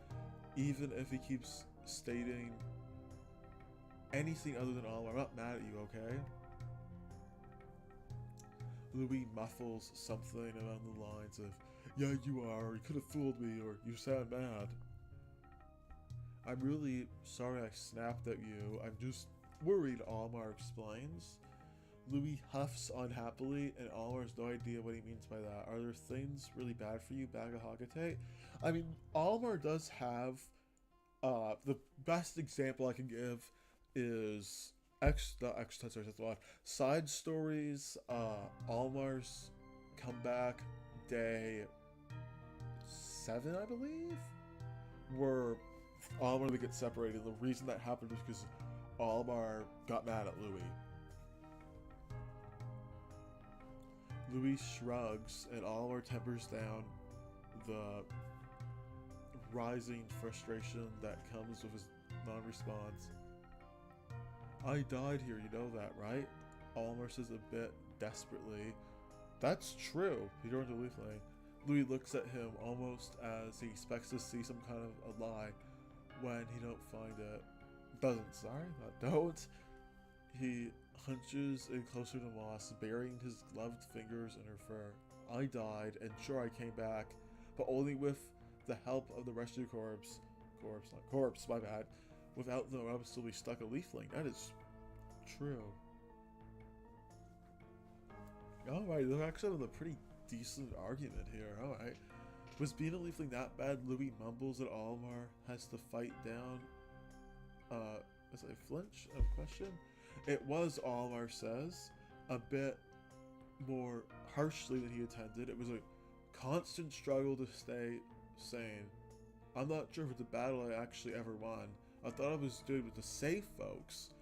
even if he keeps stating anything other than Almar. I'm not mad at you, okay? Louis muffles something along the lines of, yeah, you are, or you could have fooled me, or you sound mad. I'm really sorry I snapped at you. I'm just worried, Almar explains. Louis huffs unhappily, and Almar has no idea what he means by that. Are there things really bad for you, Bag of Hagate? I mean, Almar does have, the best example I can give is side stories. Almar's comeback day 7, I believe, were Almar would get separated. The reason that happened was because Almar got mad at Louis. Louis shrugs, and Almar tempers down the rising frustration that comes with his non-response. I died here, you know that, right? Almar says a bit desperately. That's true. He turns to Leafling. Louis looks at him almost as he expects to see some kind of a lie when he don't find it. Doesn't, sorry, not don't. He hunches in closer to Moss, burying his gloved fingers in her fur. I died, and sure I came back, but only with the help of the rescue corpse, my bad. Without them, I would still be stuck a Leafling. That is true. Alright, they're actually having a pretty decent argument here. Alright. Was being a Leafling that bad? Louis mumbles that Almar has to fight down. As I flinch of question. It was, Almar says, a bit more harshly than he intended. It was a constant struggle to stay sane. I'm not sure if it's a battle I actually ever won. I thought I was doing it to save folks.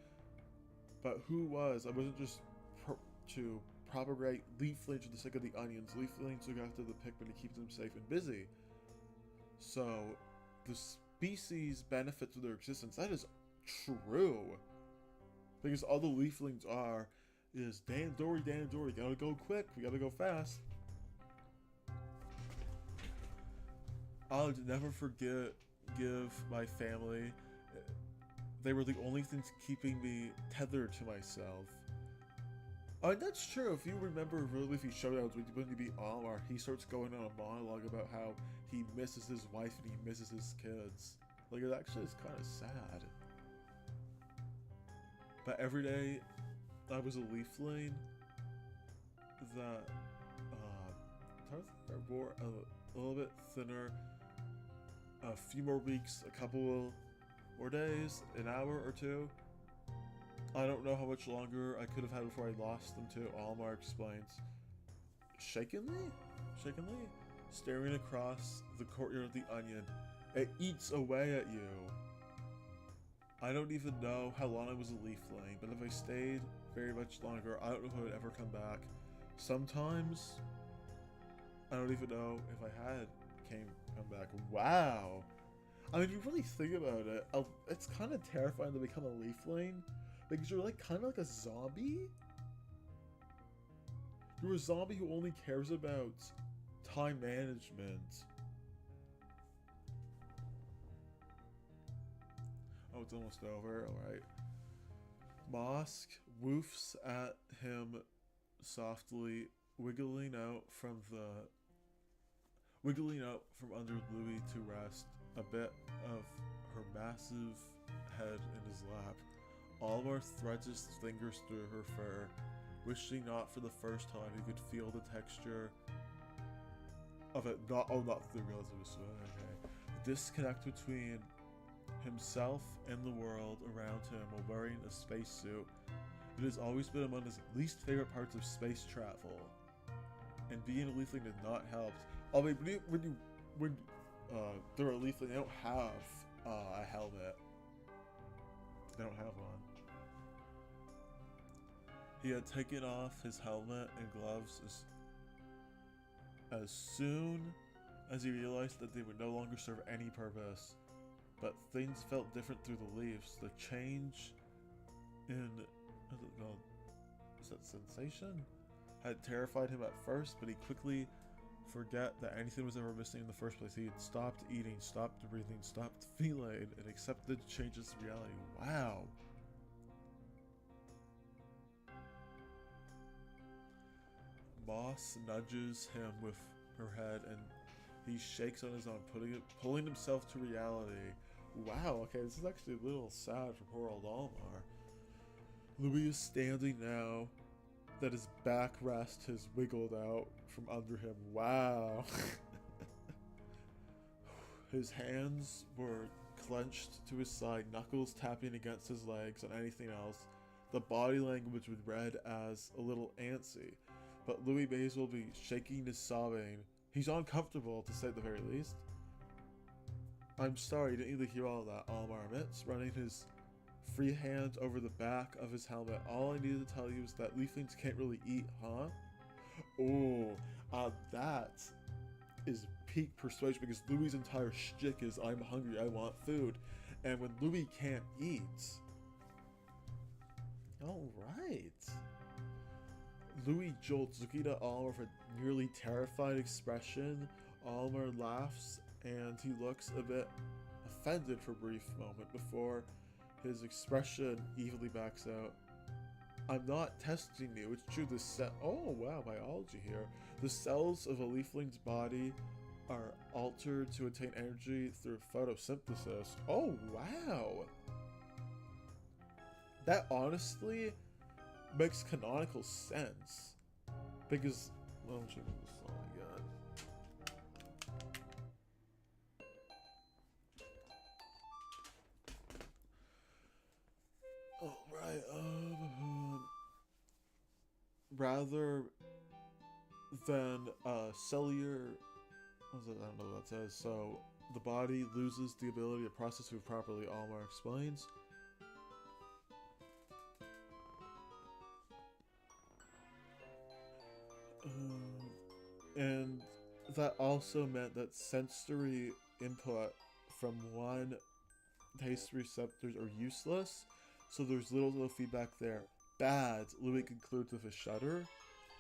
But who was? I wasn't just to propagate leaflings for the sake of the onions. Leaflings look after the Pikmin to keep them safe and busy. So, the species benefits from their existence. That is true. Because all the leaflings are is Dan Dory, gotta go quick, we gotta go fast. I'll never give my family. They were the only things keeping me tethered to myself. That's true. If you remember Really Leafy Showdowns when you beat Almar, he starts going on a monologue about how he misses his wife and he misses his kids. Like, it actually is kind of sad. But every day I was a Leafling that wore a little bit thinner. A few more weeks, a couple more days, an hour or two. I don't know how much longer I could have had before I lost them to. Almar explains. Shakenly, staring across the courtyard of the onion. It eats away at you. I don't even know how long I was a Leafling, but if I stayed very much longer, I don't know if I would ever come back. Sometimes, I don't even know if I had come back. Wow. I mean, if you really think about it, it's kind of terrifying to become a leafling, because you're like kind of like a zombie. You're a zombie who only cares about time management. Oh, it's almost over. Alright. Mosk woofs at him softly, wiggling out from under Louis to rest a bit of her massive head in his lap. Olimar threads his fingers through her fur, wishing not for the first time he could feel the texture of it. Not the realism of sweat. Okay. The disconnect between himself and the world around him while wearing a spacesuit. It has always been among his least favorite parts of space travel, and being a leafling did not help. I mean, when they're a leafling, they don't have a helmet. They don't have one. He had taken off his helmet and gloves as soon as he realized that they would no longer serve any purpose. But things felt different through the leaves. The change in, is that sensation? Had terrified him at first, but he quickly forgot that anything was ever missing in the first place. He had stopped eating, stopped breathing, stopped feeling, and accepted changes in reality. Wow. Moss nudges him with her head, and he shakes on his own, pulling himself to reality. Wow, okay, this is actually a little sad for poor old Almar. Louis is standing now that his backrest has wiggled out from under him. Wow. His hands were clenched to his side, knuckles tapping against his legs and anything else. The body language was read as a little antsy, but Louis may as well be shaking his sobbing. He's uncomfortable, to say the very least. I'm sorry, you didn't need to hear all that, Almar admits, running his free hand over the back of his helmet. All I needed to tell you is that leaflings can't really eat, huh? Oh, that is peak persuasion, because Louis' entire shtick is, I'm hungry, I want food. And when Louis can't eat... Alright. Louis jolts, looking at Almar with a nearly terrified expression. Almar laughs, and he looks a bit offended for a brief moment before his expression evilly backs out. I'm not testing you, it's true oh wow, biology here. The cells of a leafling's body are altered to attain energy through photosynthesis. Oh wow! That honestly makes canonical sense. Because, well, I'm checking this song again. Alright, rather than cellular, I don't know what that says, so the body loses the ability to process food properly, Almar explains. And that also meant that sensory input from one taste receptors are useless, so there's little feedback there. Bad, Louis concludes with a shudder.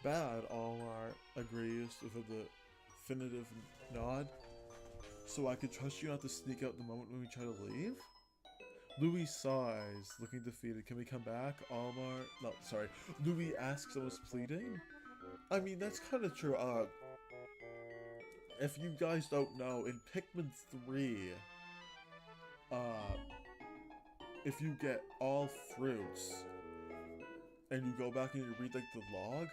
Bad, Almar agrees with a definitive nod. So I could trust you not to sneak out the moment when we try to leave? Louis sighs, looking defeated. Can we come back? Almar... No, sorry. Louis asks, almost pleading. I mean, that's kind of true. If you guys don't know, in Pikmin 3, if you get all fruits, and you go back and you read, like, the log,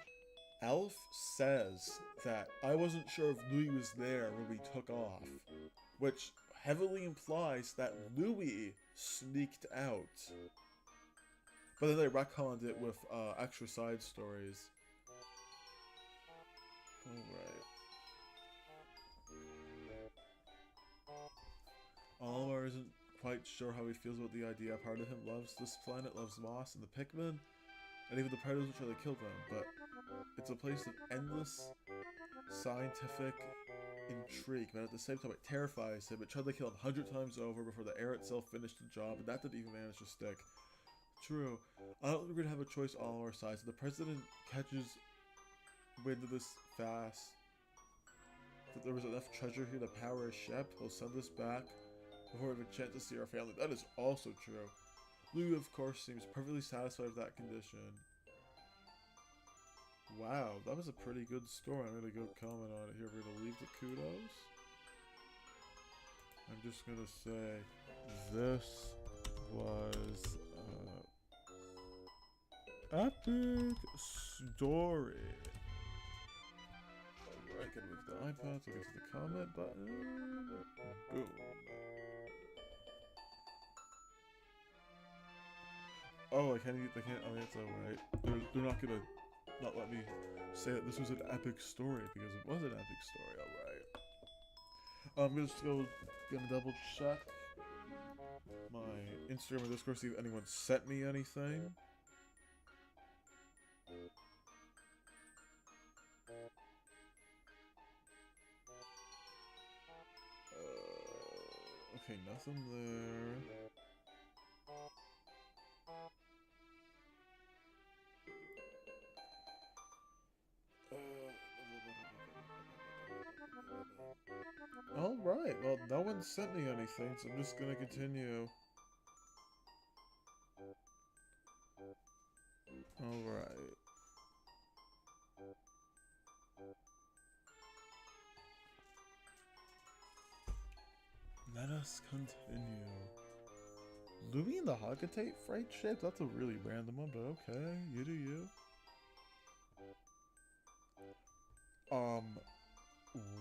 Elf says that I wasn't sure if Louis was there when we took off, which heavily implies that Louis sneaked out. But then they retconned it with extra side stories. Alright. Almar isn't quite sure how he feels about the idea. Part of him loves this planet, loves Moss and the Pikmin, and even the predators will try to kill them, but it's a place of endless scientific intrigue, but at the same time it terrifies him. It tried to kill him 100 times over before the air itself finished the job, and that didn't even manage to stick. True. I don't think we're gonna have a choice all our sides. If the president catches wind of this fast, that there was enough treasure here to power a ship, he'll send us back before we have a chance to see our family. That is also true. Lou, of course, seems perfectly satisfied with that condition. Wow, that was a pretty good story. I'm gonna go comment on it here. We're gonna leave the kudos. I'm just gonna say this was epic story. Alright, gonna move the iPad so we get to the comment button. Boom. Oh, I can't. Oh, that's alright. They're not gonna not let me say that this was an epic story because it was an epic story. Alright. I'm just gonna double check my Instagram or Discord, see if anyone sent me anything. Okay, nothing there. Alright, well, no one sent me anything, so I'm just gonna continue. Alright. Let us continue. Louis and the Hagatate freight ship? That's a really random one, but okay, you do you.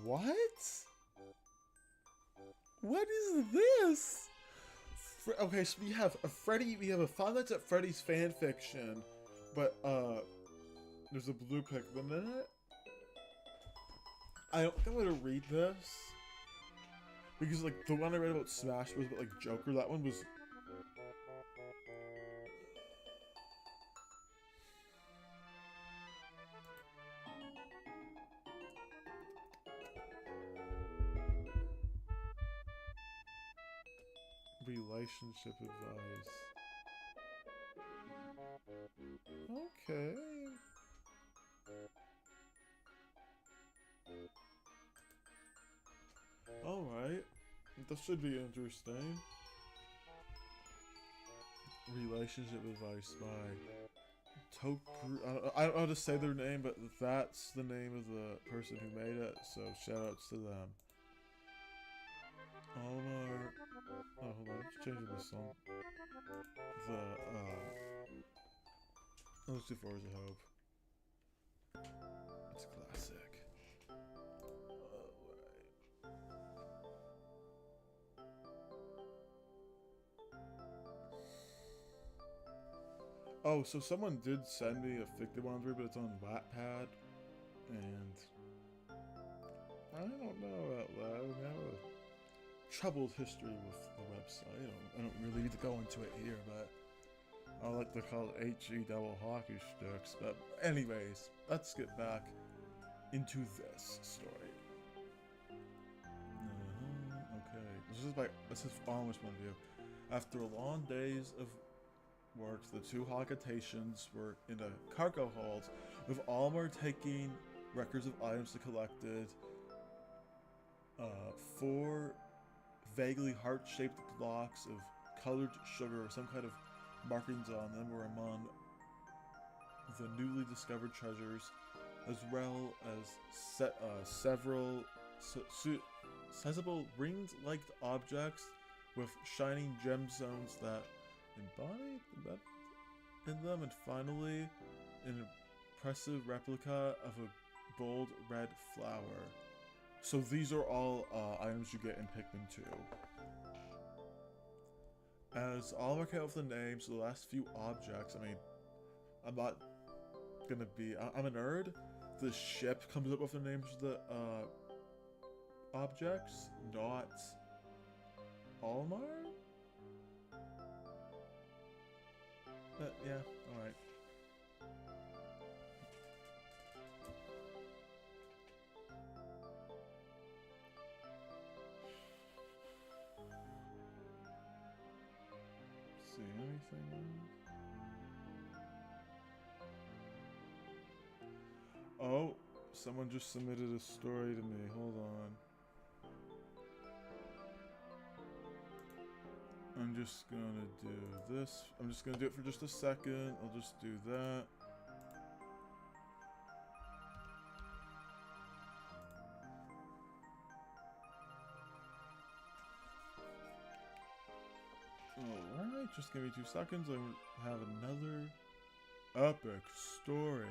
What? What is this? Okay, so we have a we have a Five Nights at Freddy's fanfiction, but, there's a blue Pikmin in it. I don't think I'm gonna read this. Because, like, the one I read about Smash was about, like, Joker. That one was... relationship advice. Okay. Alright. This should be interesting. Relationship advice by Toku. I don't know how to say their name, but that's the name of the person who made it, so shoutouts to them. Almar. Oh, hold on, let's change the song. Let's do Forza Hope. It's a classic. Oh, so someone did send me a fic they wanted to read, but it's on wattpad, and I don't know out loud. I have a troubled history with the website. I don't really need to go into it here, but I like to call it HE double hockey sticks. But anyways, let's get back into this story. Okay, this is almost one view. After long days of work, the two Hogatations were in a cargo hold, with Almar taking records of items they collected. 4 vaguely heart-shaped blocks of colored sugar or some kind of markings on them were among the newly discovered treasures, as well as several sizable ring-like objects with shining gemstones that embodied in them, and finally an impressive replica of a bold red flower. So these are all items you get in Pikmin 2. As Almar came up with the names of the last few objects, I mean, I'm not gonna be... I'm a nerd. The ship comes up with the names of the objects, not Almar? Yeah, alright. anything else? Oh, someone just submitted a story to me. Hold on. I'm just gonna do this. I'm just gonna do it for just a second. I'll just do that. Alright, just give me 2 seconds. I have another epic story.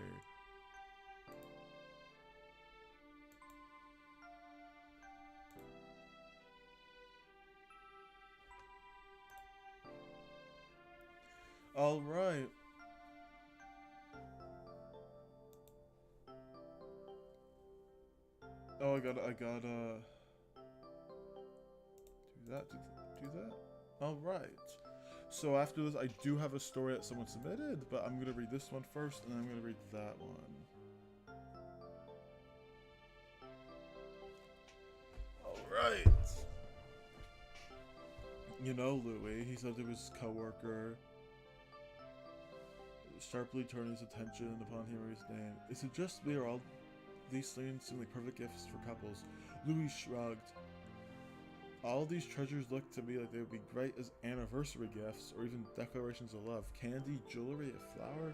Alright. Oh, I gotta do that. Alright. So after this, I do have a story that someone submitted, but I'm gonna read this one first, and then I'm gonna read that one. Alright. You know Louis, he said to his coworker, sharply turning his attention upon hearing his name. Is it just me or all these things seem like perfect gifts for couples? Louis shrugged. All these treasures look to me like they would be great as anniversary gifts or even declarations of love. Candy, jewelry, a flower?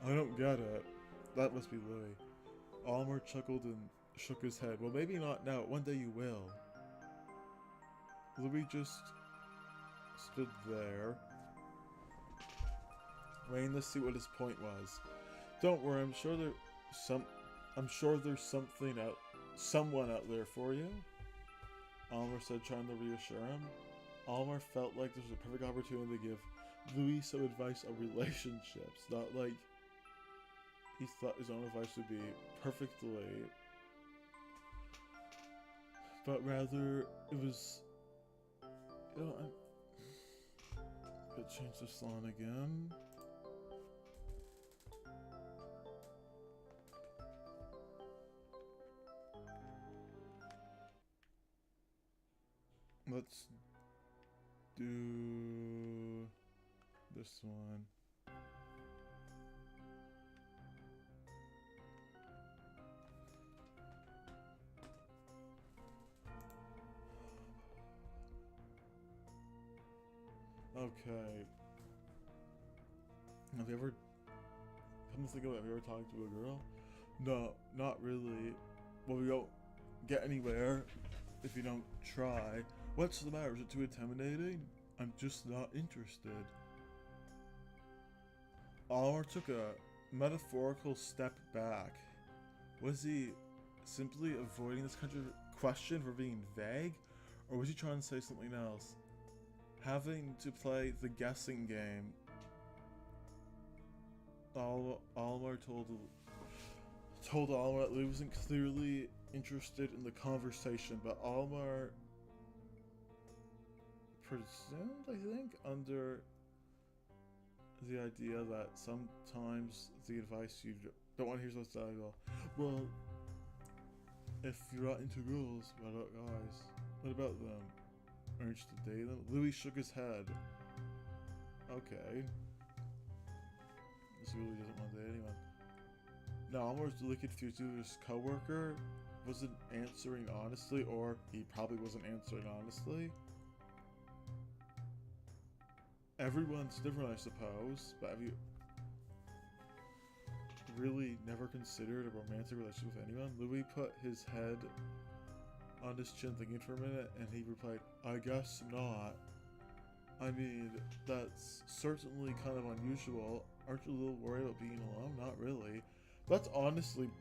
I don't get it. That must be Louis. Almer chuckled and shook his head. Well, maybe not now. One day you will. Louis just stood there, waiting to see what his point was. Don't worry, I'm sure there's someone out there for you. Almer said, trying to reassure him. Almer felt like this was a perfect opportunity to give Louis some advice on relationships, not like he thought his own advice would be perfectly, but rather it was, you know, I'm gonna change this line again. Let's do this one. Okay. Have you ever, come to think of it, have you ever talked to a girl? No, not really. Well, we don't get anywhere if you don't try. What's the matter? Is it too intimidating? I'm just not interested. Almer took a metaphorical step back. Was he simply avoiding this kind of question for being vague? Or was he trying to say something else? Having to play the guessing game, Almer told Almer that Louis wasn't clearly interested in the conversation, but Almer presumed, I think, under the idea that sometimes the advice you don't want to hear so valuable. Well, if you're not into girls, what about guys? What about them? Urged to date them? Louis shook his head. Okay. This really doesn't want to date anyone. Now, Almer was really confused. Either his coworker wasn't answering honestly, or he probably wasn't answering honestly. Everyone's different, I suppose, but have you really never considered a romantic relationship with anyone? Louis put his head on his chin thinking for a minute, and he replied, I guess not. I mean, that's certainly kind of unusual. Aren't you a little worried about being alone? Not really. That's honestly,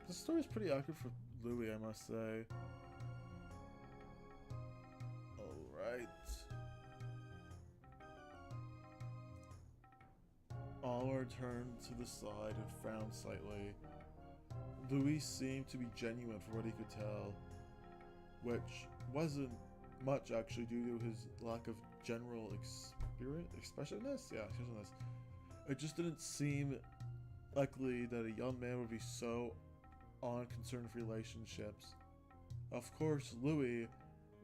this story's pretty accurate for Louis, I must say. Alright. Almer turned to the side and frowned slightly. Louis seemed to be genuine for what he could tell, which wasn't much actually due to his lack of general expressiveness? Yeah, expressionless. It just didn't seem likely that a young man would be so unconcerned with relationships. Of course, Louis,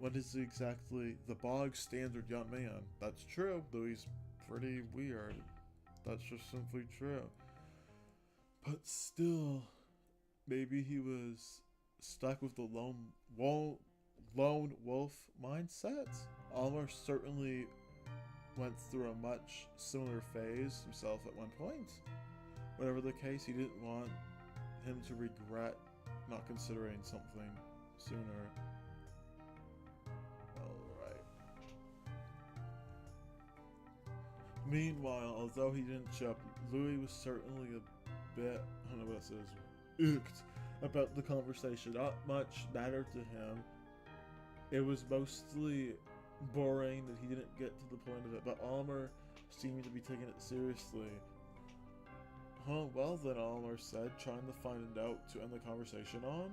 what is exactly the bog standard young man? That's true. Louis is pretty weird. That's just simply true. But still, maybe he was stuck with the lone wolf mindset. Almar certainly went through a much similar phase himself at one point. Whatever the case, he didn't want him to regret not considering something sooner. Alright. Meanwhile, although he didn't show up, Louis was certainly a bit, I don't know what it says, ooked about the conversation. Not much mattered to him. It was mostly boring that he didn't get to the point of it, but Almar seemed to be taking it seriously. Huh, well then, Almar said, trying to find a note to end the conversation on.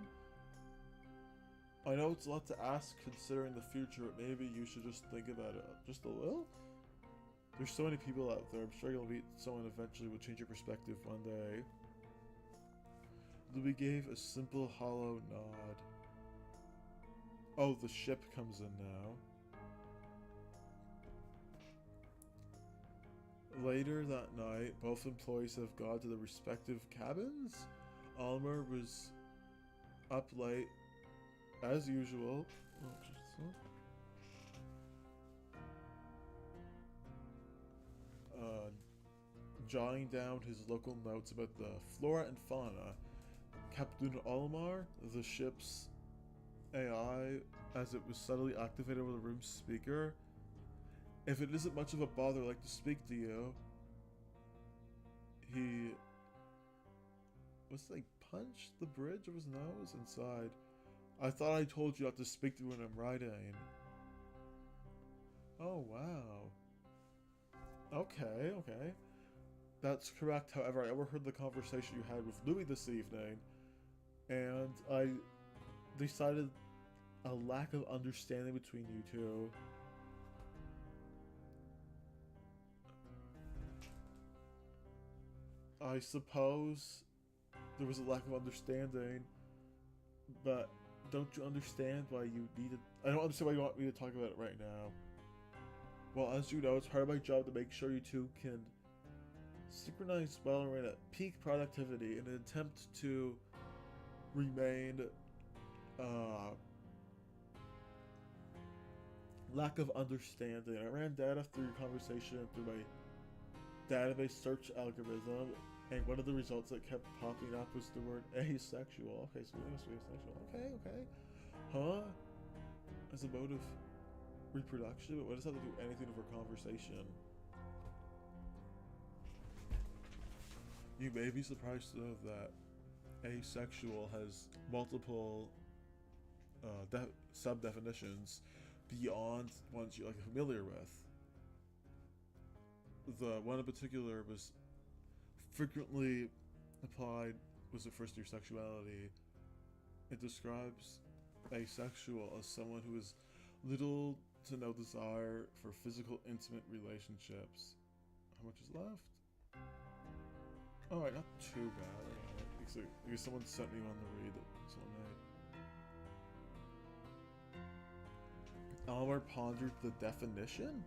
I know it's a lot to ask considering the future, but maybe you should just think about it just a little? There's so many people out there, I'm sure you'll meet someone eventually will change your perspective one day. Louis gave a simple hollow nod. Oh, the ship comes in now. Later that night, both employees have gone to their respective cabins. Almar was up late, as usual. Jotting down his local notes about the flora and fauna. Captain Almar, the ship's AI, as it was subtly activated over the room's speaker. If it isn't much of a bother, I'd like to speak to you. He punched the bridge of his nose inside. I thought I told you not to speak to me when I'm writing. Oh, wow. Okay. That's correct, however, I overheard the conversation you had with Louis this evening, and I decided a lack of understanding between you two. I suppose there was a lack of understanding, but don't you understand why you needed... I don't understand why you want me to talk about it right now. Well, as you know, it's part of my job to make sure you two can synchronize well and remain at peak productivity in an attempt to remain lack of understanding. I ran data through your conversation through my database search algorithm, and one of the results that kept popping up was the word asexual. Okay, so we must be asexual. Okay. Huh? As a mode of reproduction? But what does that have to do with anything of our conversation? You may be surprised to know that asexual has multiple sub-definitions beyond ones you're familiar with. The one in particular was frequently applied was refers to your sexuality. It describes asexual as someone who has little to no desire for physical intimate relationships. How much is left? Alright, not too bad. Right. Because someone sent me one to read that someone made. Almar pondered the definition?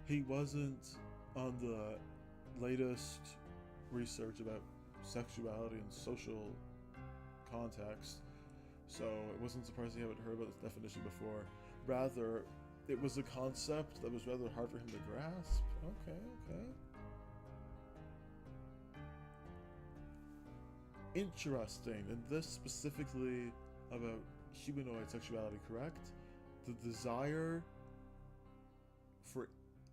He wasn't on the latest research about sexuality and social context, so it wasn't surprising he hadn't heard about this definition before. Rather, it was a concept that was rather hard for him to grasp. Okay. Interesting. And this specifically about humanoid sexuality, correct? The desire for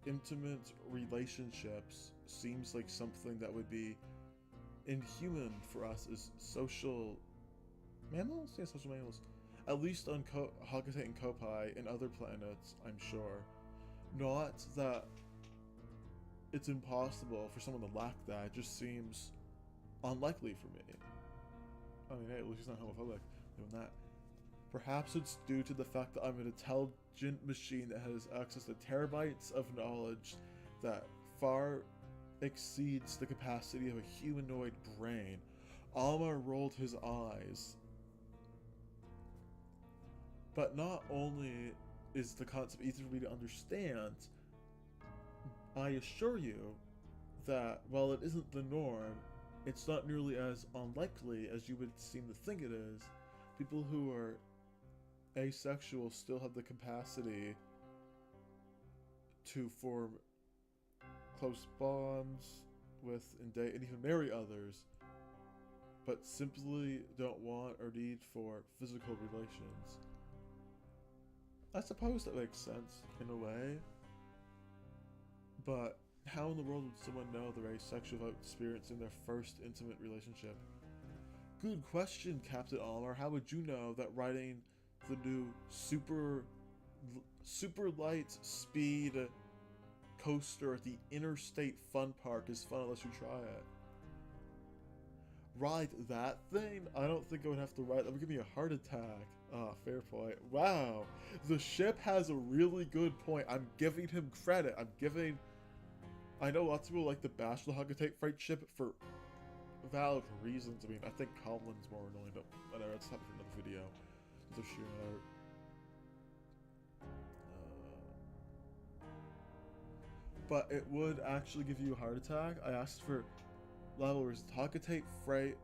intimate relationships seems like something that would be inhuman for us as social mammals? Yeah, social mammals. At least on Hakatate and Kopai and other planets, I'm sure. Not that it's impossible for someone to lack that, it just seems unlikely for me. I mean, hey, at least he's not homophobic doing that. Perhaps it's due to the fact that I'm an intelligent machine that has access to terabytes of knowledge that far exceeds the capacity of a humanoid brain. Alma rolled his eyes. But not only is the concept easy for me to understand, I assure you that while it isn't the norm, it's not nearly as unlikely as you would seem to think it is. People who are asexual still have the capacity to form close bonds with and date and even marry others, but simply don't want or need for physical relations. I suppose that makes sense in a way, but how in the world would someone know they're asexual without experiencing their first intimate relationship? Good question, Captain Almar. How would you know that riding the new super light speed coaster at the Interstate Fun Park is fun unless you try it? Ride that thing? I don't think I would have to ride. That would give me a heart attack. Ah, fair point. Wow, the ship has a really good point. I'm giving him credit. I know lots of people like the bash the Hagatate freight ship for valid reasons. I mean, I think Colin's more annoying, but whatever. That's topic for another video. So sure. But it would actually give you a heart attack. I asked for levelers. Hagatate Freight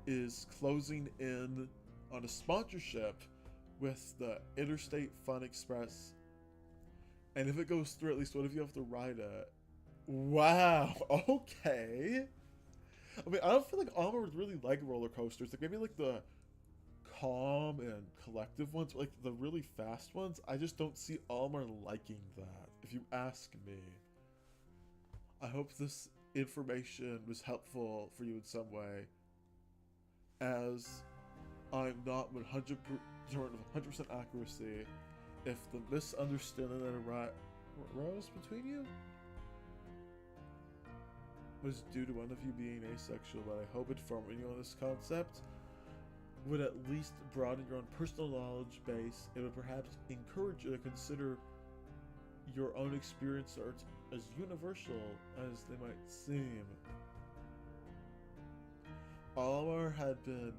is closing in on a sponsorship with the Interstate Fun Express, and if it goes through, at least one of you have to ride it. Wow. Okay. I mean, I don't feel like Alma would really like roller coasters. Like maybe like the calm and collective ones, but like the really fast ones, I just don't see Alma liking that, if you ask me. I hope this information was helpful for you in some way, as I'm not 100% accuracy if the misunderstanding that arose between you was due to one of you being asexual, but I hope informing you on this concept would at least broaden your own personal knowledge base. It would perhaps encourage you to consider your own experience as universal as they might seem. Almar had been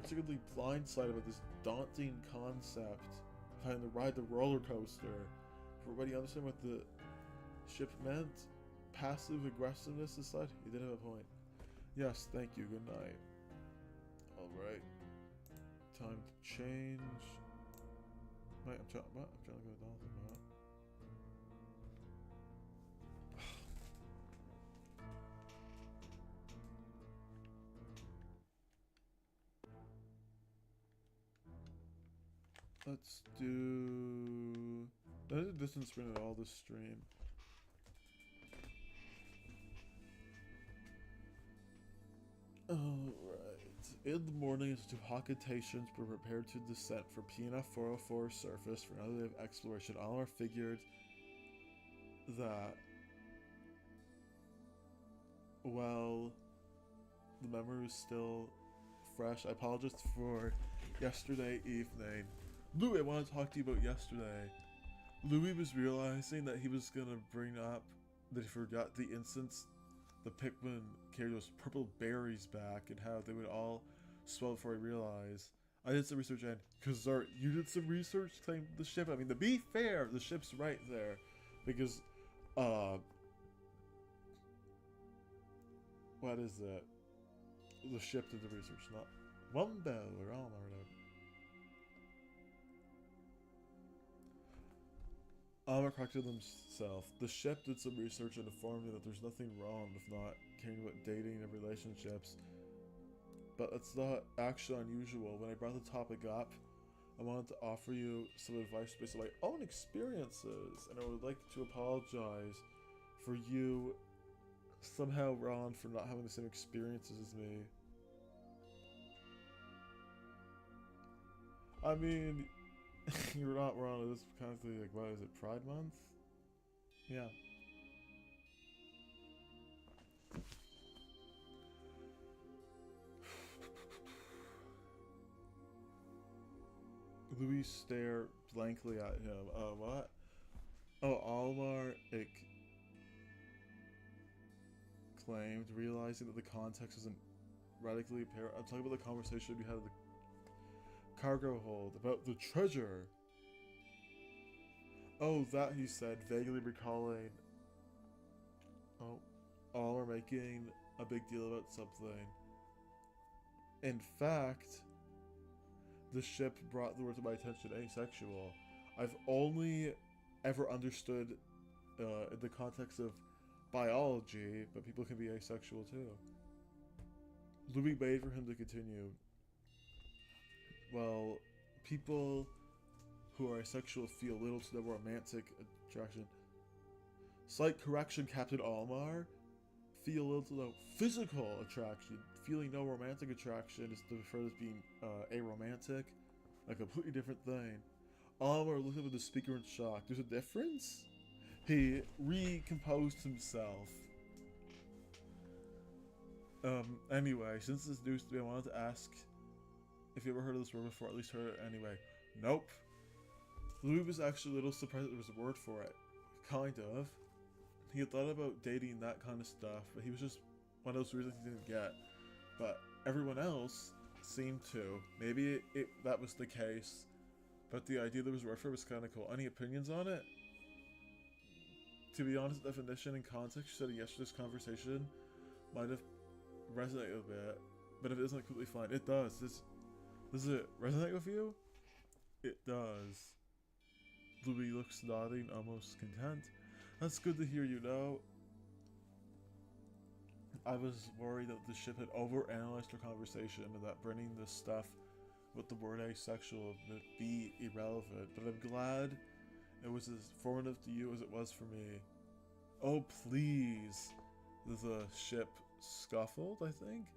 particularly blindsided by this daunting concept of having to ride the roller coaster. For everybody understand what the ship meant, passive aggressiveness aside, he did have a point. Yes, thank you, good night. Alright. Time to change. Wait, I'm trying to go down the map. Let's do... That is a distance sprint at all this stream. Alright. In the morning, the two Hakatations were prepared to descent for PNF 404 surface for another day of exploration. Almar figured that, well, the memory was still fresh. I apologize for yesterday evening. Louis, I want to talk to you about yesterday. Louis was realizing that he was going to bring up that he forgot the instance the Pikmin carried those purple berries back and how they would all swell before I realized. I did some research, and Kazart, you did some research claiming the ship. I mean, to be fair, the ship's right there. Because, what is it? The ship did the research, not Wumbo or Almar. Almar corrected himself. The ship did some research and informed me that there's nothing wrong with not caring about dating and relationships. But it's not actually unusual. When I brought the topic up, I wanted to offer you some advice based on my own experiences, and I would like to apologize for you somehow, Ron, for not having the same experiences as me. I mean, you're not wrong. It is kind of like, what is it, Pride Month? Yeah. Louis stared blankly at him. What? Oh, Almar claimed, realizing that the context isn't radically apparent. I'm talking about the conversation we had at the cargo hold about the treasure. Oh, that, he said, vaguely recalling Oh, all are making a big deal about something. In fact, the ship brought the word to my attention asexual. I've only ever understood in the context of biology, but people can be asexual too. Louis waited for him to continue. Well, people who are asexual feel little to no romantic attraction. Slight correction, Captain Almar. Feel little to no physical attraction. Feeling no romantic attraction is referred as being aromantic. A completely different thing. Almar looked up at the speaker in shock. There's a difference? He recomposed himself. Anyway, since this news to me, I wanted to ask if you ever heard of this word before, at least heard it anyway. Nope. Louis was actually a little surprised that there was a word for it. Kind of. He had thought about dating that kind of stuff, but he was just one of those reasons he didn't get. But everyone else seemed to. Maybe that was the case, but the idea there was a word for it was kind of cool. Any opinions on it? To be honest, definition and context you said in yesterday's conversation might have resonated a bit, but if it doesn't, completely fine. It does. Does it resonate with you? It does. Louis looks nodding, almost content. That's good to hear, you know. I was worried that the ship had overanalyzed our conversation and that bringing this stuff with the word asexual would be irrelevant, but I'm glad it was as formative to you as it was for me. Oh, please. The ship scuffled, I think?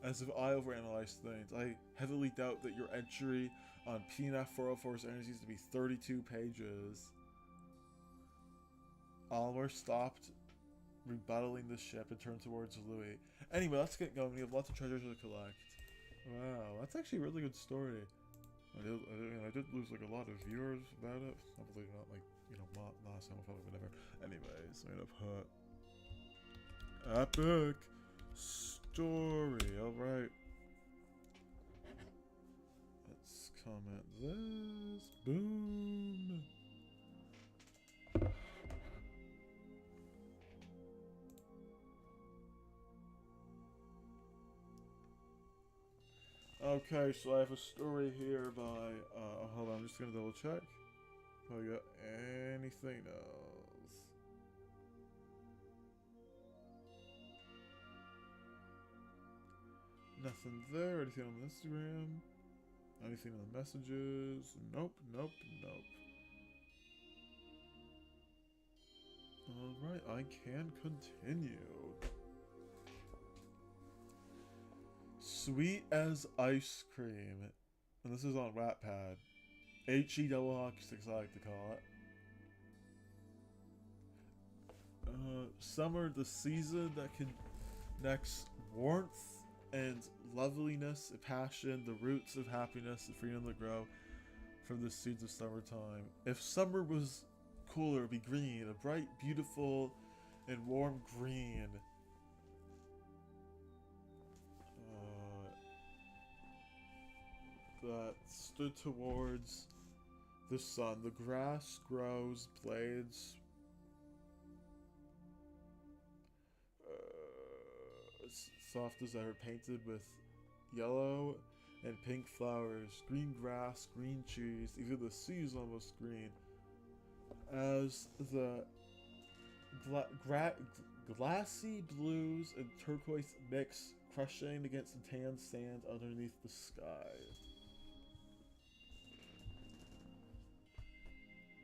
As if I overanalyzed things. I heavily doubt that your entry on PNF 404's energy needs to be 32 pages. Oliver stopped rebuttaling the ship and turned towards Louis. Anyway, let's get going. We have lots of treasures to collect. Wow, that's actually a really good story. I did lose like a lot of viewers about it. Probably not like, you know, last time, probably whatever. Anyways, I'm gonna put epic story. Alright. Let's comment this. Boom. Okay, so I have a story here by, hold on, I'm just gonna double check. If I got anything else. Nothing there, anything on Instagram? Anything in the messages? Nope, nope, nope. Alright, I can continue. Sweet as ice cream. And this is on wattpad. HE double hockey sticks, I like to call it. Summer, the season that connects warmth and loveliness, passion, the roots of happiness, and freedom that grow from the seeds of summertime. If summer was cooler, it'd be green, a bright, beautiful, and warm green. That stood towards the sun. The grass grows, blades soft as ever, painted with yellow and pink flowers, green grass, green trees, even the sea is almost green. As the glassy blues and turquoise mix, crushing against the tan sand underneath the sky.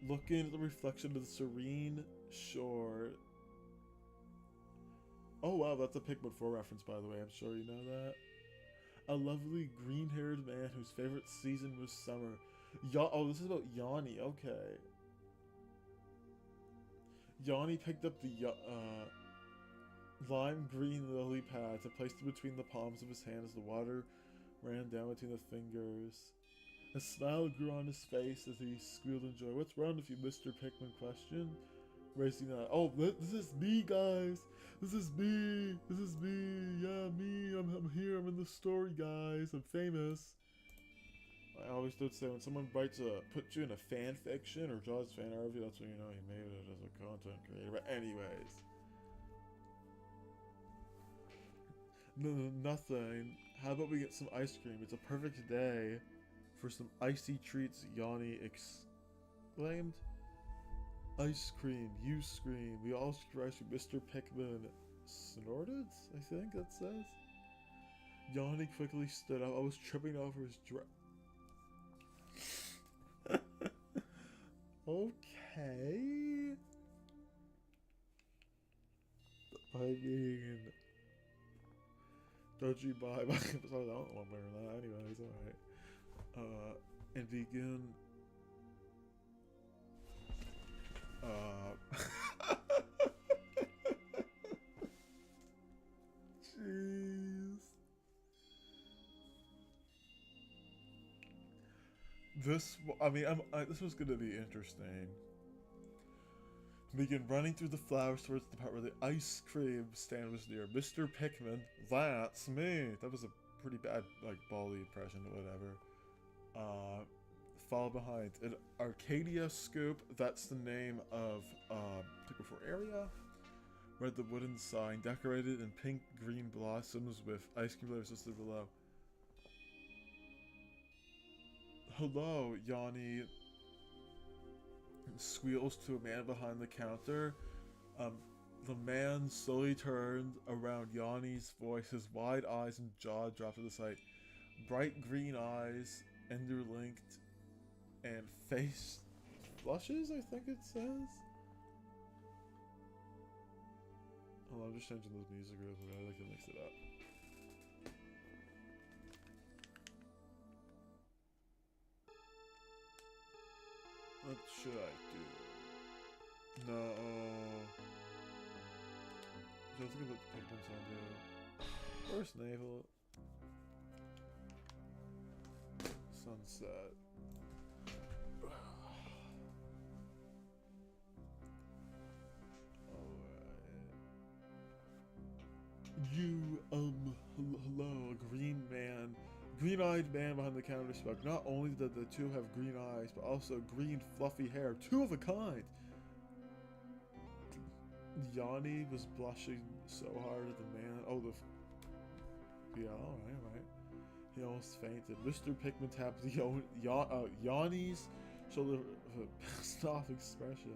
Looking at the reflection of the serene shore. Oh wow, that's a Pikmin 4 reference, by the way. I'm sure you know that. A lovely green-haired man whose favorite season was summer. Oh, this is about Yanni. Okay. Yanni picked up the lime green lily pads and placed it between the palms of his hand as the water ran down between the fingers. A smile grew on his face as he squealed in joy. What's wrong with you, Mr. Pikmin questioned, raising that. Oh, this is me, guys. This is me. This is me. Yeah, me. I'm here. I'm in the story, guys. I'm famous. I always did say when someone writes puts you in a fan fiction or draws fan art of you, that's when you know you made it as a content creator. But anyways. No, nothing. How about we get some ice cream? It's a perfect day for some icy treats, Yanni exclaimed. Ice cream, you scream. We all scream ice cream. Mr. Pikmin snorted, I think that says. Yanni quickly stood up. I was tripping over his dress. Okay. I mean, don't you buy my episode? I don't know I'm wearing that anyway. It's alright. And begin. Jeez. This, I mean, this was gonna be interesting. Begin running through the flowers towards the part where the ice cream stand was near. Mr. Pikmin, that's me. That was a pretty bad, like, Bali impression or whatever. Fall behind. An Arcadia scoop, that's the name of, Pick Before area. Read the wooden sign, decorated in pink green blossoms with ice cream flavors listed below. Hello, Yanni squeals to a man behind the counter. The man slowly turned around Yanni's voice, his wide eyes and jaw dropped to the sight. Bright green eyes, interlinked, and face flushes, I think it says. Hold on, I'm just changing this music real quick. I like to mix it up. What should I do? No. So I think about the Pikmin song do. First navel. Sunset. You, hello, green man. Green-eyed man behind the counter spoke. Not only did the two have green eyes, but also green fluffy hair. Two of a kind! Yanni was blushing so hard at the man. Oh, yeah, alright. He almost fainted. Mr. Pikmin tapped Yanni's shoulder with a pissed off expression.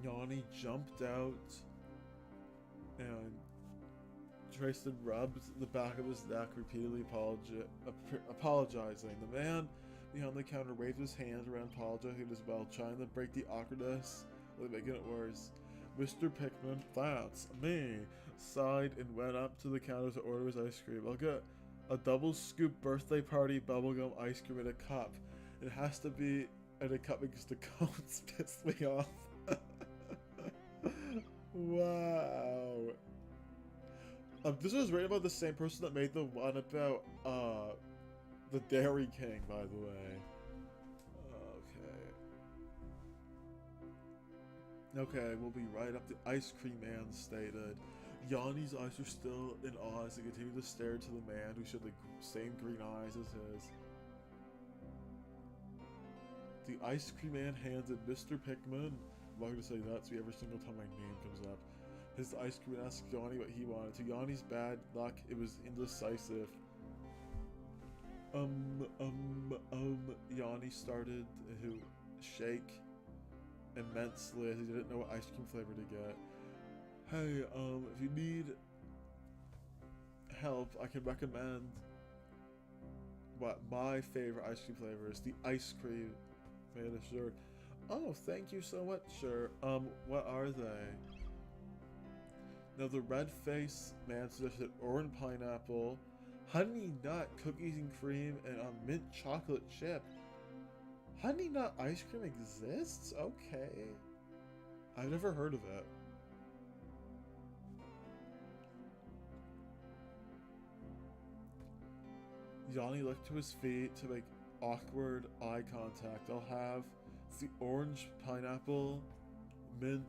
Yanni jumped out and Tristan rubbed the back of his neck, repeatedly apologizing. The man behind the counter waved his hand around, apologizing as well, trying to break the awkwardness without making it worse. Mr. Pikmin, that's me, sighed and went up to the counter to order his ice cream. I'll get a double scoop birthday party bubblegum ice cream in a cup. It has to be in a cup because the cones pissed me off. Wow. This was written by the same person that made the one about, the Dairy King, by the way. Okay, we'll be right up. The ice cream man stated. Yanni's eyes were still in awe as he continued to stare to the man who showed the same green eyes as his. The ice cream man handed Mr. Pikmin. I'm not going to say that to you every single time my name comes up. His ice cream asked Yanni what he wanted. To Yanni's bad luck, it was indecisive. Yanni started to shake immensely as he didn't know what ice cream flavor to get. Hey, if you need help, I can recommend what my favorite ice cream flavor is. The ice cream man assured. Oh, thank you so much, sir. What are they? Now, the red-faced man suggested orange pineapple, honey nut cookies and cream, and a mint chocolate chip. Honey nut ice cream exists? Okay. I've never heard of it. Yanni looked to his feet to make awkward eye contact. I'll have the orange pineapple, mint,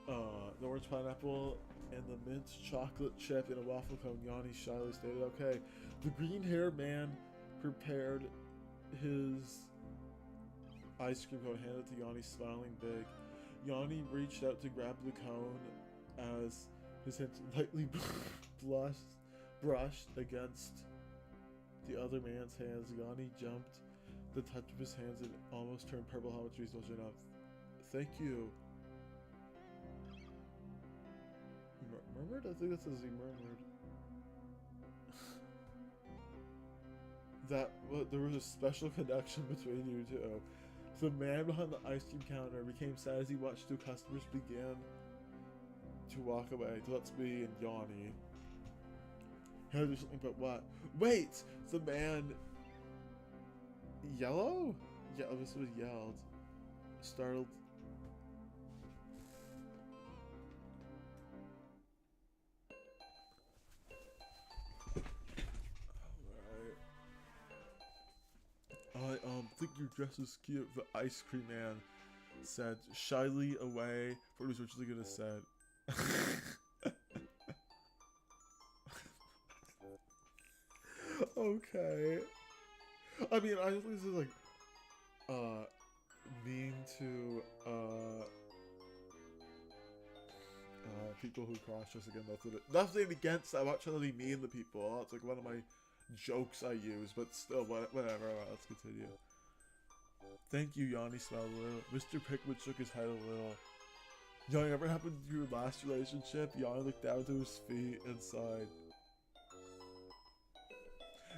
the orange pineapple, and the mint chocolate chip in a waffle cone. Yanni shyly stated, okay. The green-haired man prepared his ice cream cone handed to Yanni, smiling big. Yanni reached out to grab the cone as his hands lightly brushed against the other man's hands. Yanni jumped the touch of his hands and almost turned purple. How much reason was enough? Thank you. Murmured? I think that says he murmured. There was a special connection between you two. The man behind the ice cream counter became sad as he watched two customers begin to walk away. Let's be and Yanni. He had to do something, but what? Wait! The man... Yellow? Yeah, this was yelled. Startled. Alright. I think your dress is cute, the ice cream man said, shyly away from what he was originally gonna say. Okay. I mean, I think this is like, mean to, people who cross-dress again. Nothing against that. I'm not trying to be mean to people. It's like one of my jokes I use, but still, whatever. Let's continue. Thank you, Yanni smiled a little. Mr. Pikmin shook his head a little. Yanni, ever happened to your last relationship? Yanni looked down to his feet and sighed.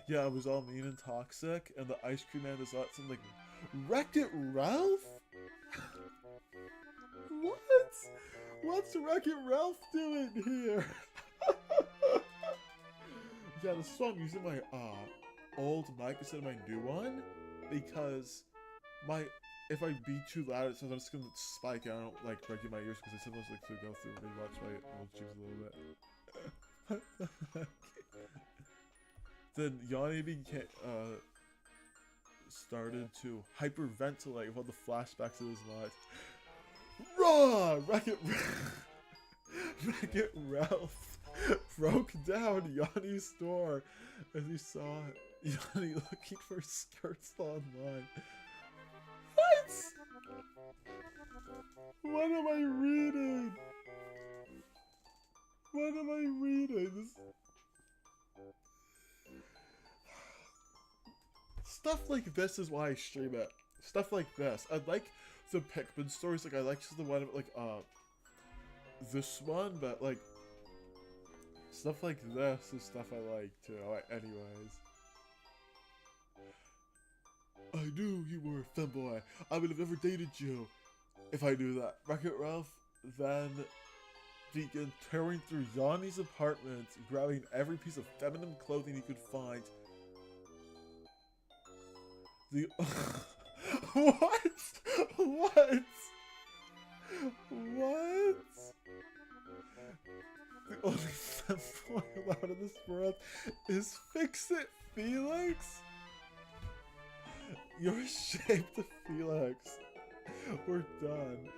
Yeah, it was all mean and toxic, and the ice cream man is not something like, Wreck-It Ralph? What? What's Wreck-It Ralph doing here? Yeah, this is why I'm using my old mic instead of my new one, because if I be too loud, it says I'm just gonna spike. I don't like breaking my ears because I sometimes like to go through and rewatch my old streams a little bit. Then Yanni started to hyperventilate with all the flashbacks of his life. Raw! Wreck-It Ralph broke down Yanni's store as he saw Yanni looking for skirts online. What? What am I reading? What am I reading? Stuff like this is why I stream it. Stuff like this. I like the Pikmin stories. Like I like the one like this one, but like stuff like this is stuff I like too. Anyways. I knew you were a femboy. I would have never dated you if I knew that. Wreck-It Ralph then began tearing through Yanni's apartment, grabbing every piece of feminine clothing he could find. What? What? What? The only femboy allowed in this world is Fix-It Felix? You're shaped to Felix. We're done.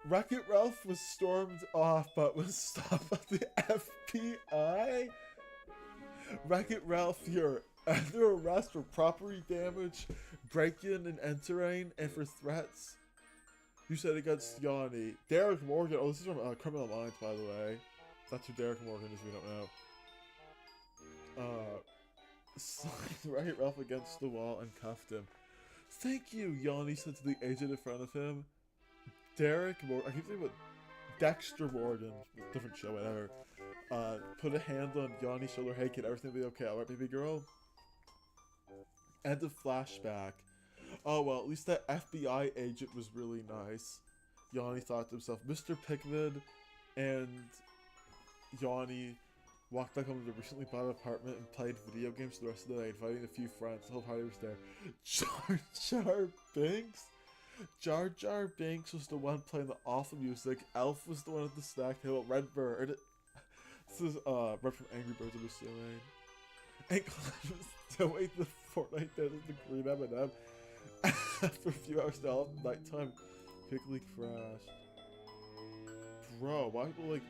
Wreck-It Ralph was stormed off, but was stopped by the FBI? Wreck-It Ralph, you're under arrest for property damage, break-in and entering, and for threats you said against Yanni. Derek Morgan, oh, this is from Criminal Minds, by the way. That's who Derek Morgan is, we don't know. Slammed Wreck-It Ralph against the wall and cuffed him. Thank you, Yanni said to the agent in front of him. Derek Morgan, I keep thinking about Dexter Morgan, different show, whatever. Put a hand on Yanni's shoulder. Hey kid, everything will be okay, alright baby girl? End of flashback. Oh well, at least that FBI agent was really nice. Yanni thought to himself. Mr. Pikmin and Yanni walked back home to the recently bought apartment and played video games for the rest of the night, inviting a few friends. The whole party was there. Jar Jar Binks? Jar Jar Binks was the one playing the awful music. Elf was the one at the snack table. Red Bird. This is Red from Angry Birds, I'm assuming. And Clem was doing the Fortnite dance with the green M&M. After a few hours now, nighttime quickly crashed. Bro, why people like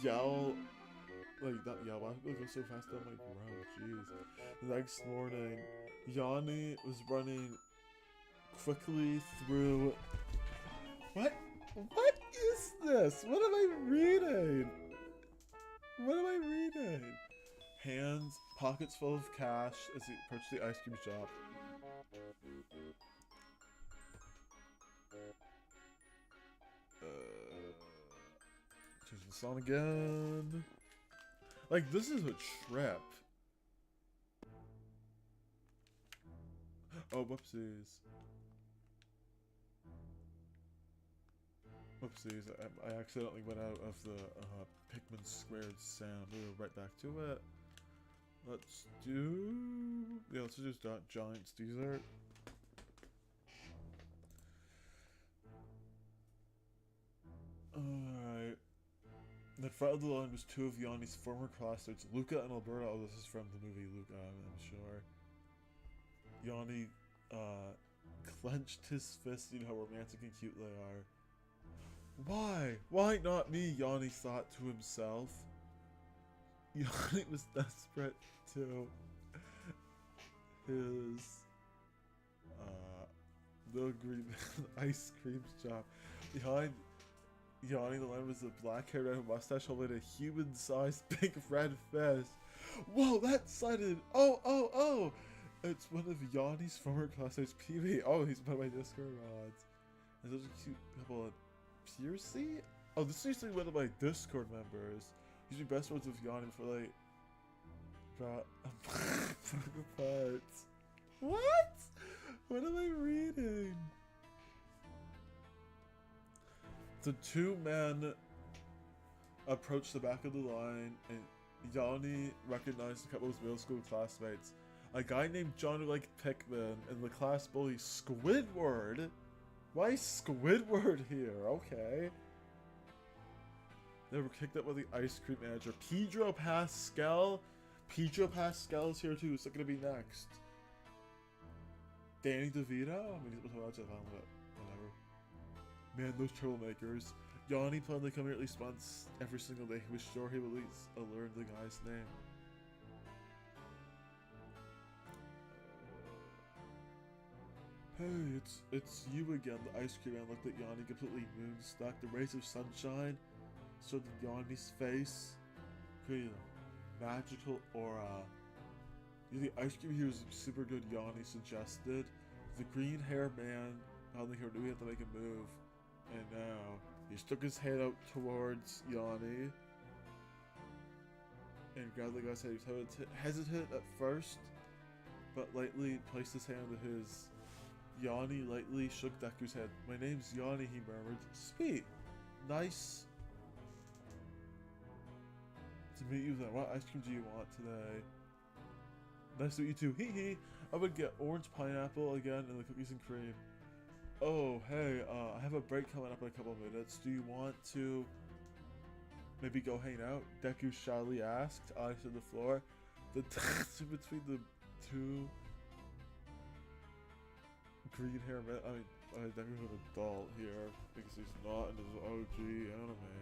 yell? Like, not yell, why people go so fast? I'm like, bro, jeez. The next morning, Yanni was running quickly through... What is this? What am I reading? What am I reading? Hands, pockets full of cash as he approached the ice cream shop. Change the song again. Like, this is a trip. Oh, whoopsies. Whoopsies, I accidentally went out of the Pikmin squared sound. We were right back to it. Let's do... Yeah, let's just do Giant's Dessert. Alright. In front of the line was two of Yanni's former classmates, Luca and Alberto. Oh, this is from the movie Luca, I'm sure. Yanni, clenched his fist, you know how romantic and cute they are. Why? Why not me? Yanni thought to himself. Yanni was desperate to his little green ice cream shop. Behind Yanni, the line was a black-haired red mustache holding a human-sized big red fish. Whoa, that sided. Oh! It's one of Yanni's former classmates, PB. Oh, he's one of my Discord mods. And there's a cute couple of Piercy? Oh, this is usually one of my Discord members. Usually best words with Yanni before they brought apart. What? What am I reading? The two men approached the back of the line, and Yanni recognized a couple of his middle school classmates. A guy named John who liked Pikmin, and the class bully Squidward. Why Squidward here? Okay. They were kicked out by the ice cream manager. Pedro Pascal? Pedro Pascal's here too. Who's it gonna be next? Danny DeVito? I mean, he's watch it, whatever. Man, those troublemakers. Yanni planned to come here at least once every single day. He was sure he would at least learn the guy's name. Hey, it's you again. The ice cream man looked at Yanni, completely moonstruck. The rays of sunshine stood in Yanni's face, creating a magical aura. The ice cream here was super good, Yanni suggested. The green hair man finally knew he had to make a move. And now, he stuck his head out towards Yanni and grabbed the guy's head. He was hesitant at first, but lightly placed his hand to his. Yanni lightly shook Deku's head. My name's Yanni, he murmured. Sweet. Nice to meet you then. What ice cream do you want today? Nice to meet you too. Hee hee. I would get orange pineapple again and the cookies and cream. Oh, hey, I have a break coming up in a couple of minutes. Do you want to maybe go hang out? Deku shyly asked, eyes to the floor. The dance between the two green hair men. I mean, Deku's an adult here because he's not in his OG anime.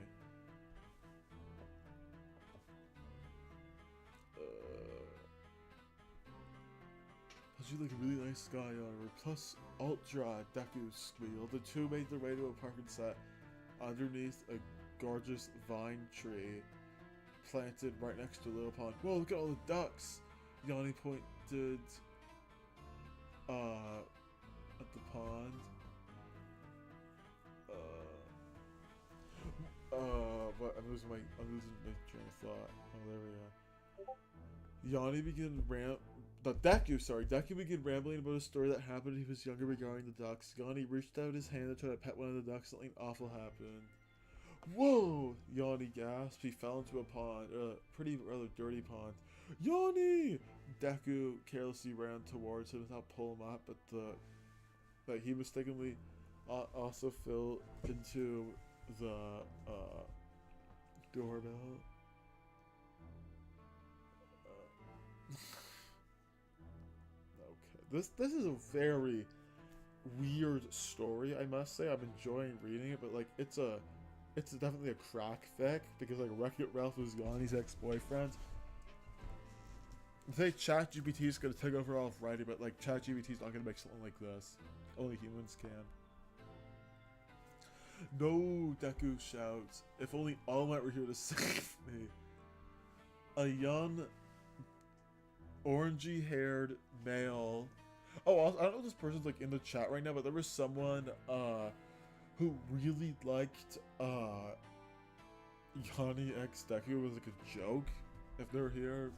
Plus, you look a really nice guy, Oliver. Plus, Ultra, Deku squealed. The two made their way to a parking set underneath a gorgeous vine tree planted right next to a little pond. Whoa, look at all the ducks! Yanni pointed at the pond. But I'm losing my train of thought. Oh, there we go. Yanni began Deku began rambling about a story that happened when he was younger regarding the ducks. Yanni reached out his hand to try to pet one of the ducks. Something awful happened. Whoa! Yanni gasped. He fell into a pond. Pretty rather dirty pond. Yanni! Deku carelessly ran towards him without pulling him up, but he mistakenly also fell into the doorbell. Okay, this is a very weird story, I must say. I'm enjoying reading it, but like it's definitely a crack fic because like Wreck-It Ralph was Yanni's ex-boyfriend. I think ChatGPT is gonna take over all of writing, but like ChatGPT is not gonna make something like this. Only humans can. No, Deku shouts. If only All Might were here to save me. A young, orangey-haired male. Oh, also, I don't know if this person's like in the chat right now, but there was someone who really liked Yanni X Deku was like a joke. If they're here,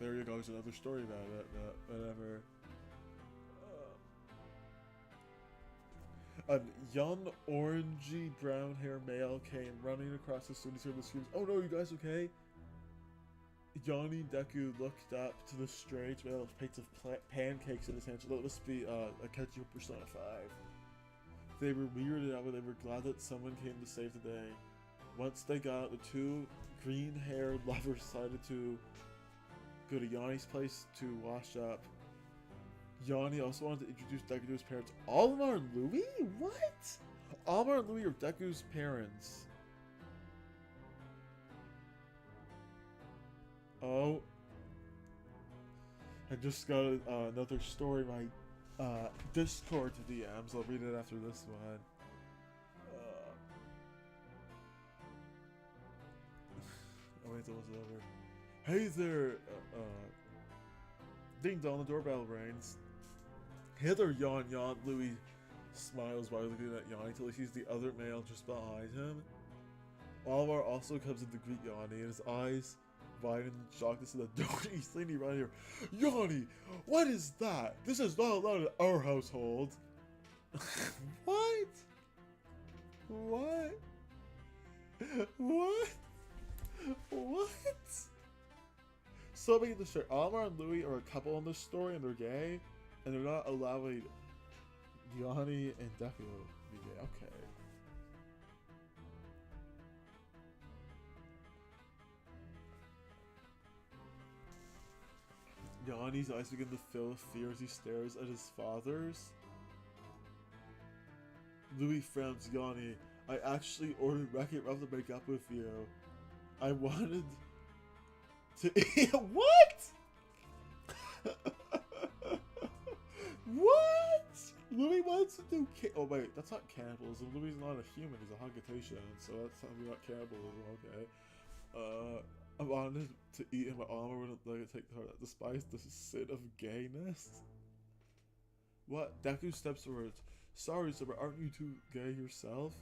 there you go. There's another story about it. Whatever. A young, orangey, brown hair male came running across the studio with screams, "Oh no, you guys okay?" Yanni Deku looked up to the strange male with plates of pancakes in his hands. That must be a Ketchup Persona 5. They were weirded out, but they were glad that someone came to save the day. Once they got out, the two green-haired lovers decided to go to Yanni's place to wash up. Yanni also wanted to introduce Deku to his parents. Olimar and Louis? What? Olimar and Louis are Deku's parents. Oh. I just got another story. My Discord DMs. I'll read it after this one. Oh wait, it's almost over. Hey there! Ding dong, the doorbell rings. Hey there, Yon Yon. Louis smiles while looking at Yanni until he sees the other male just behind him. Olimar also comes in to greet Yanni, and his eyes widen in shock to see the dirty, slimy right here. Yanni, what is that? This is not allowed in our household. What? What? What? What? So making the shirt. Olimar and Louis are a couple in this story, and they're gay, and they're not allowing Yanni and Deku to be gay. Okay. Yanni's eyes begin to fill with fear as he stares at his father's. Louis frowns. Yanni, I actually ordered Wreck-It Ralph to make up with you. I wanted to eat. What? What? Louis wants to do. Oh wait, that's not cannibalism. Louis is not a human. He's a Hagatatian, so that's not cannibalism. Okay. I wanted to eat him, but Olimar wouldn't let it take the heart that despised the sin of gayness. What? Deku steps forward. Sorry, sir, but aren't you too gay yourself?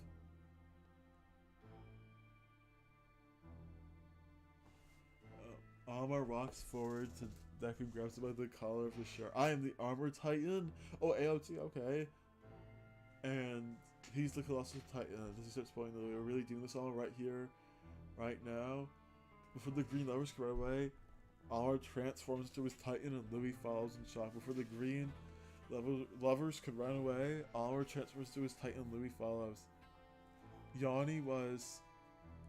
Olimar walks forward to Deku, grabs him by the collar of his shirt. I am the Armor Titan. Oh, Ao3, okay. And he's the Colossal Titan. As he starts pointing, we're really doing this all right here, right now. Before the green lovers can run away, Olimar transforms into his Titan and Louis follows in shock. Before the green lovers could run away, Olimar transforms into his Titan and Louis follows. Yanni was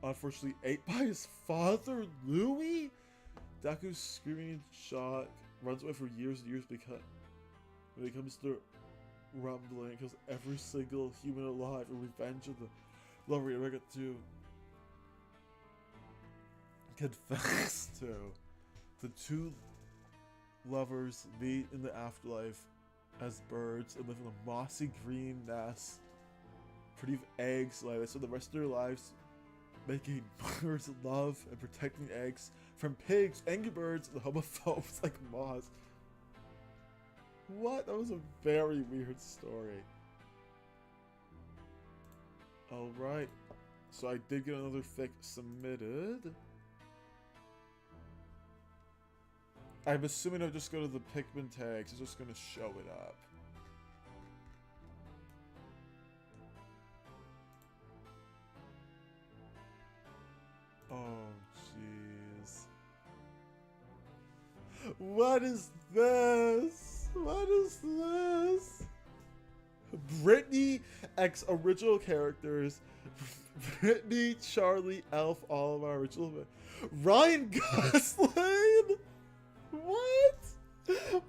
unfortunately ate by his father, Louis? Deku's screaming in shock, runs away for years and years because when it comes to rumbling, it kills every single human alive in revenge of the lover he ever got to confess to. The two lovers meet in the afterlife as birds and live in a mossy green nest, produce eggs like this for the rest of their lives, making birds love and protecting eggs from pigs, angry birds, and homophobes like moths. What? That was a very weird story. Alright. So I did get another fic submitted. I'm assuming I'll just go to the Pikmin tags. It's just going to show it up. Oh, jeez. What is this? What is this? Brittany X original characters. Brittany, Charlie, Elf, Olimar, original. Ryan Gosling? What?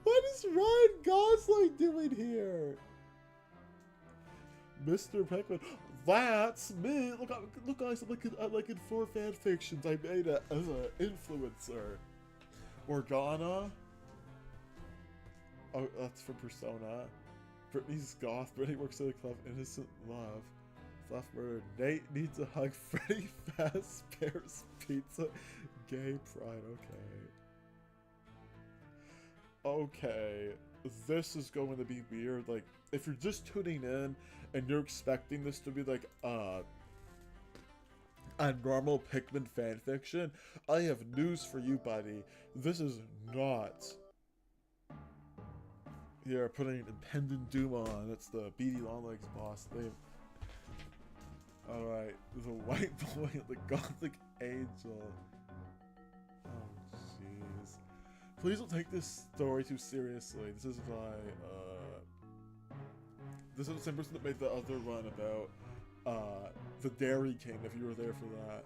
What is Ryan Gosling doing here? Mr. Pikmin. That's me. Look, guys. I'm like in 4 fan fictions I made as an influencer. Morgana, Oh, that's for Persona. Brittany's goth. Brittany works at a club. Innocent love. Fluff murder. Nate needs a hug. Freddy Fazbear's Pizza. Gay pride. Okay. This is going to be weird. Like, if you're just tuning in and you're expecting this to be like a normal Pikmin fanfiction, I have news for you, buddy. This is not. Here, putting Impending Doom on. That's the Beady Longlegs boss name. Alright, the white boy and the gothic angel. Oh, jeez. Please don't take this story too seriously. This is by, this is the same person that made the other one about, the Dairy King, if you were there for that.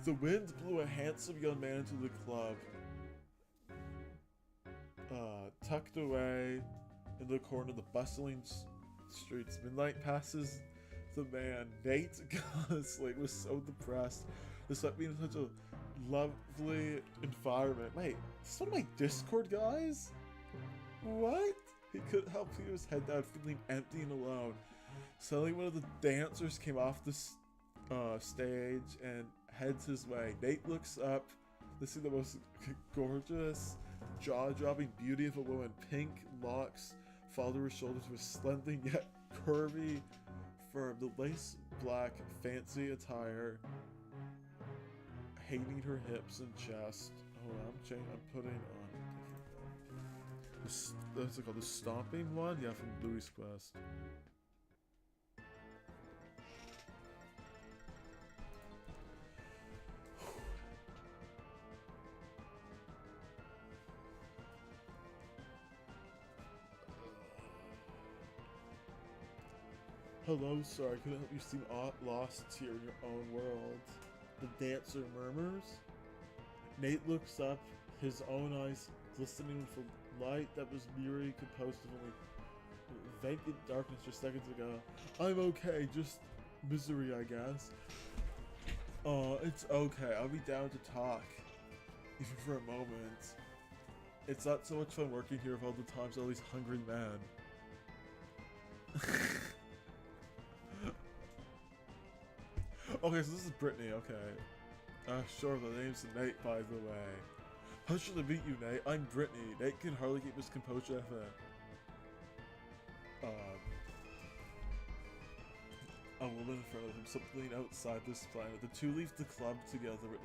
The wind blew a handsome young man into the club. Tucked away in the corner of the bustling streets. Midnight passes the man. Nate Gosling was so depressed despite being in such a lovely environment. Wait, this is one of my Discord guys? What? He couldn't help keep his head down, feeling empty and alone. Suddenly one of the dancers came off the stage and heads his way. Nate looks up to see the most gorgeous, jaw-dropping beauty of a woman. Pink locks fall to her shoulders with slender yet curvy firm. The lace black fancy attire hating her hips and chest. Oh, I'm putting on this. What's it called? The stomping one? Yeah, from Louis Quest. Hello, sir. I couldn't help you seem lost here in your own world. The dancer murmurs. Nate looks up, his own eyes glistening with a light that was merely composed of only vacant darkness just seconds ago. I'm okay, just misery, I guess. Oh, it's okay. I'll be down to talk, even for a moment. It's not so much fun working here with all the times all these hungry men. Okay, so this is Brittany, okay. Sure, the name's Nate, by the way. Pleasure to meet you, Nate. I'm Brittany. Nate can hardly keep his composure at a woman in front of him, something outside this planet. The two leave the club together, but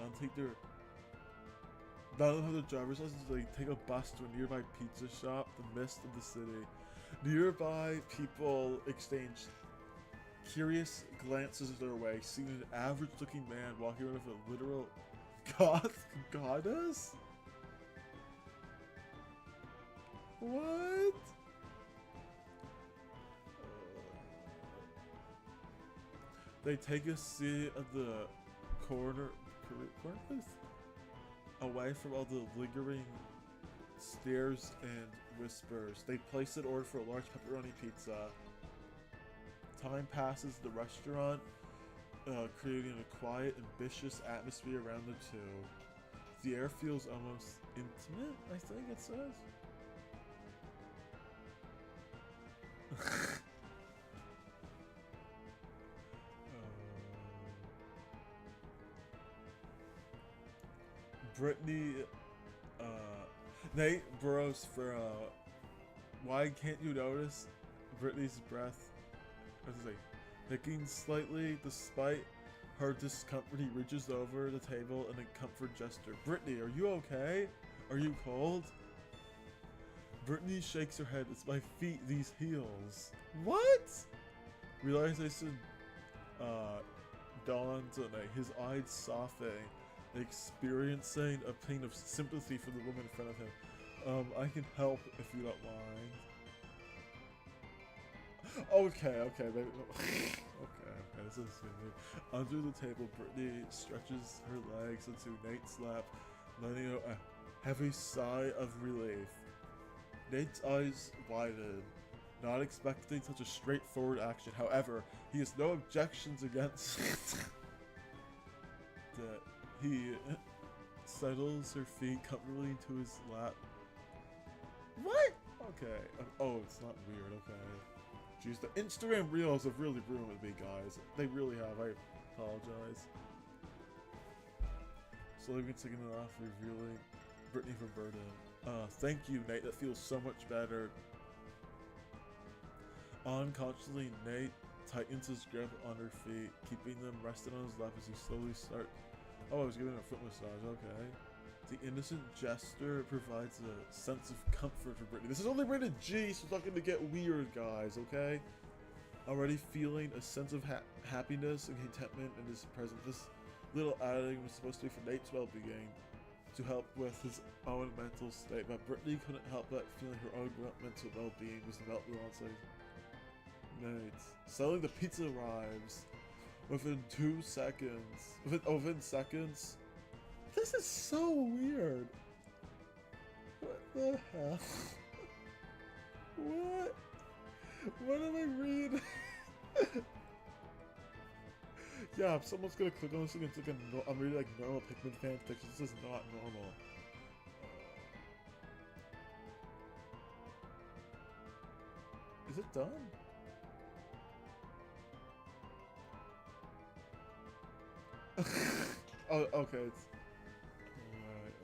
none of the driver's license. They take a bus to a nearby pizza shop, the mist of the city. Nearby, people exchange curious glances their way, seeing an average-looking man walking around with a literal goddess? What? They take a seat at the corner place? Away from all the lingering stares and whispers. They place an order for a large pepperoni pizza. Time passes at the restaurant, creating a quiet, ambitious atmosphere around the two. The air feels almost intimate, I think it says. Brittany, Nate burrows for, why can't you notice Brittany's breath? As I say, picking slightly despite her discomfort, he reaches over the table in a comfort gesture. Brittany, are you okay? Are you cold? Brittany shakes her head. It's my feet, these heels. What? Realization dawns on Nate, his eyes softening, experiencing a pain of sympathy for the woman in front of him. I can help if you don't mind. Okay, baby. Okay, this is good. Under the table, Brittany stretches her legs into Nate's lap, letting out a heavy sigh of relief. Nate's eyes widen, not expecting such a straightforward action. However, he has no objections against it. He settles her feet comfortably into his lap. What? Oh Okay. Oh, it's not weird. Okay. Jeez, the Instagram Reels have really ruined me, guys. They really have. I apologize. Slowly been taking it off, revealing Brittany for burden. Thank you, Nate. That feels so much better. Unconsciously, Nate tightens his grip on her feet, keeping them rested on his lap as he slowly starts. Oh, I was giving a foot massage. Okay. The innocent gesture provides a sense of comfort for Brittany. This is only rated G, so it's not going to get weird, guys, okay? Already feeling a sense of happiness and contentment in his presence. This little outing was supposed to be for Nate's well-being, to help with his own mental state, but Brittany couldn't help but feeling her own mental well-being was developed alongside Nate's. Suddenly the pizza arrives. Within 2 seconds. Within seconds. This is so weird. What the hell? What? What am I reading? Yeah, if someone's gonna click on this thing, it's like I'm reading like normal Pikmin fan fiction. This is not normal. Is it done? Oh, okay. It's alright.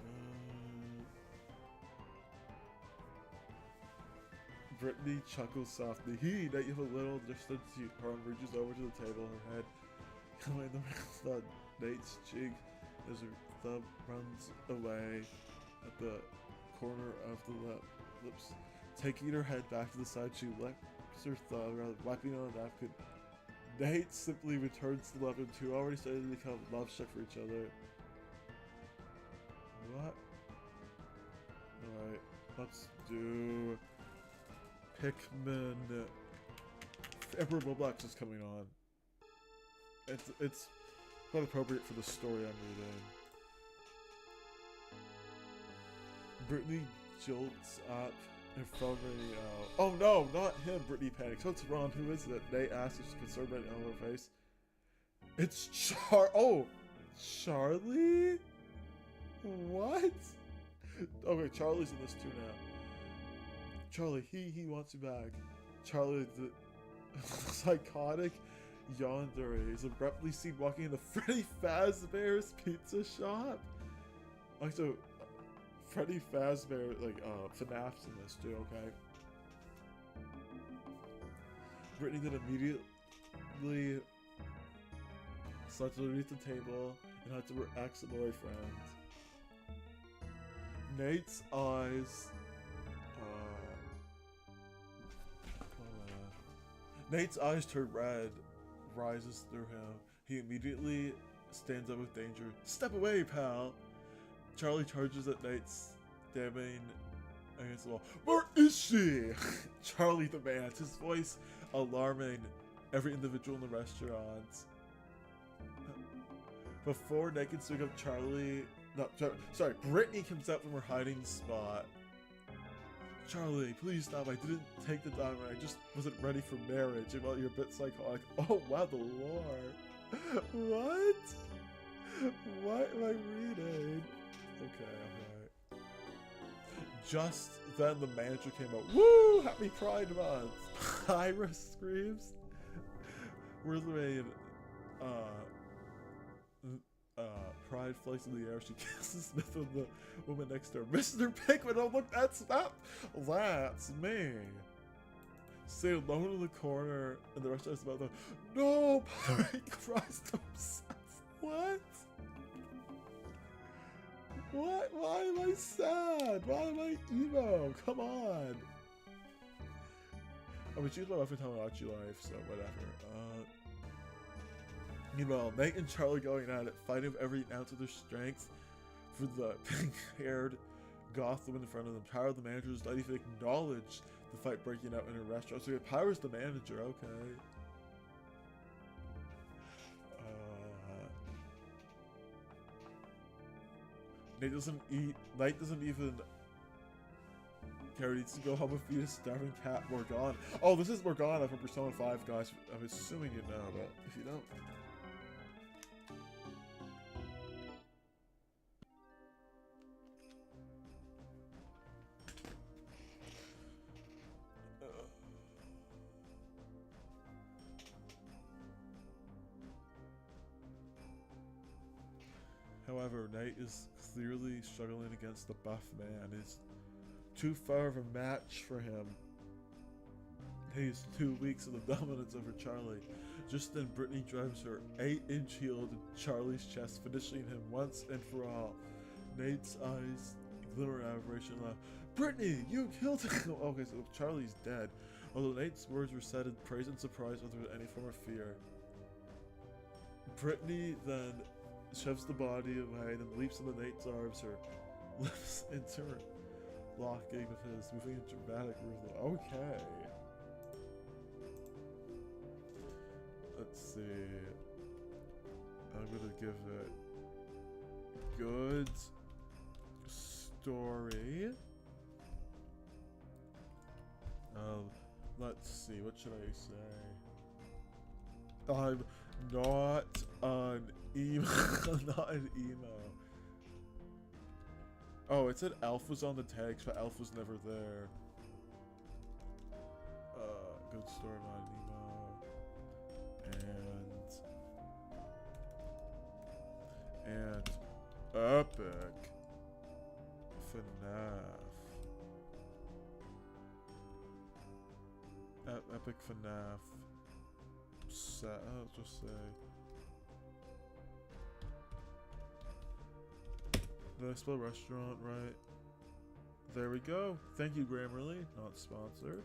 Brittany chuckles softly. That you have a little distance. Her arm reaches over to the table. Her head coming around Nate's cheek as her thumb runs away at the corner of the lips. Taking her head back to the side, she licks her thumb, rather wiping on a napkin. Nate simply returns to love him too, already starting to become love-struck for each other. What? Alright, let's do Pikmin. Emperor Roblox is coming on. It's quite appropriate for the story I'm reading. Brittany jolts up. Her phone ringing out. Oh no, not him! Brittany panics. What's wrong? Who is it? Nate asks, she's concerned right now on her face. It's Charlie? What? Okay, Charlie's in this too now. Charlie, he wants you back. Charlie, the psychotic yandere is abruptly seen walking into Freddy Fazbear's pizza shop. Also, Freddy Fazbear, like, FNAF's in this too, okay? Brittany then immediately slides underneath the table and hides her ex-boyfriend. Nate's eyes, Nate's eyes turn red, rises through him. He immediately stands up with danger. Step away, pal! Charlie charges at Nate, stabbing against the wall. Where is she? Charlie demands, his voice alarming every individual in the restaurant. Before Nate can speak up, Brittany comes out from her hiding spot. Charlie, please stop. I didn't take the diamond. I just wasn't ready for marriage. Well, you're a bit psychotic. Oh, wow, the lore. What? What am I reading? Okay, alright. Just then the manager came out. Woo! Happy Pride Month! Iris screams. Rhythmaid, pride flies in the air. She kisses Smith with the woman next to her. Mr. Pikmin! Oh look, that's me! Stay alone in the corner, and the restaurant is about to. No! He cries to himself. What? What? Why am I sad? Why am I emo? Come on! I mean, she's my life and Tamagotchi life, so whatever. Meanwhile, Nate and Charlie going at it, fighting with every ounce of their strength for the pink-haired goth woman in front of them. Power, the manager, does not even acknowledge the fight breaking out in a restaurant. So Power's the manager, okay. Nate doesn't even care. He needs to go home and feed a starving cat, Morgana. Oh, this is Morgana from Persona 5, guys. I'm assuming you know, but if you don't. However, Nate is clearly struggling against the buff man. He's too far of a match for him. He's 2 weeks of the dominance over Charlie. Just then, Brittany drives her 8-inch heel to Charlie's chest, finishing him once and for all. Nate's eyes glimmer at aberration laugh. Brittany, you killed him! Okay, so Charlie's dead. Although Nate's words were said in praise and surprise rather than any form of fear. Brittany then shoves the body away, then leaps into Nate's arms, her lips interlocking with his, moving in dramatic rhythm. Okay. Let's see. I'm gonna give it good story. Let's see. What should I say? I'm not an emo. Not an emo. Oh, it said Elf was on the tags, but Elf was never there. Good story, not an emo. And epic FNAF. Epic FNAF set. I'll just say. Did I spell restaurant right? There we go. Thank you, Grammarly. Not sponsored.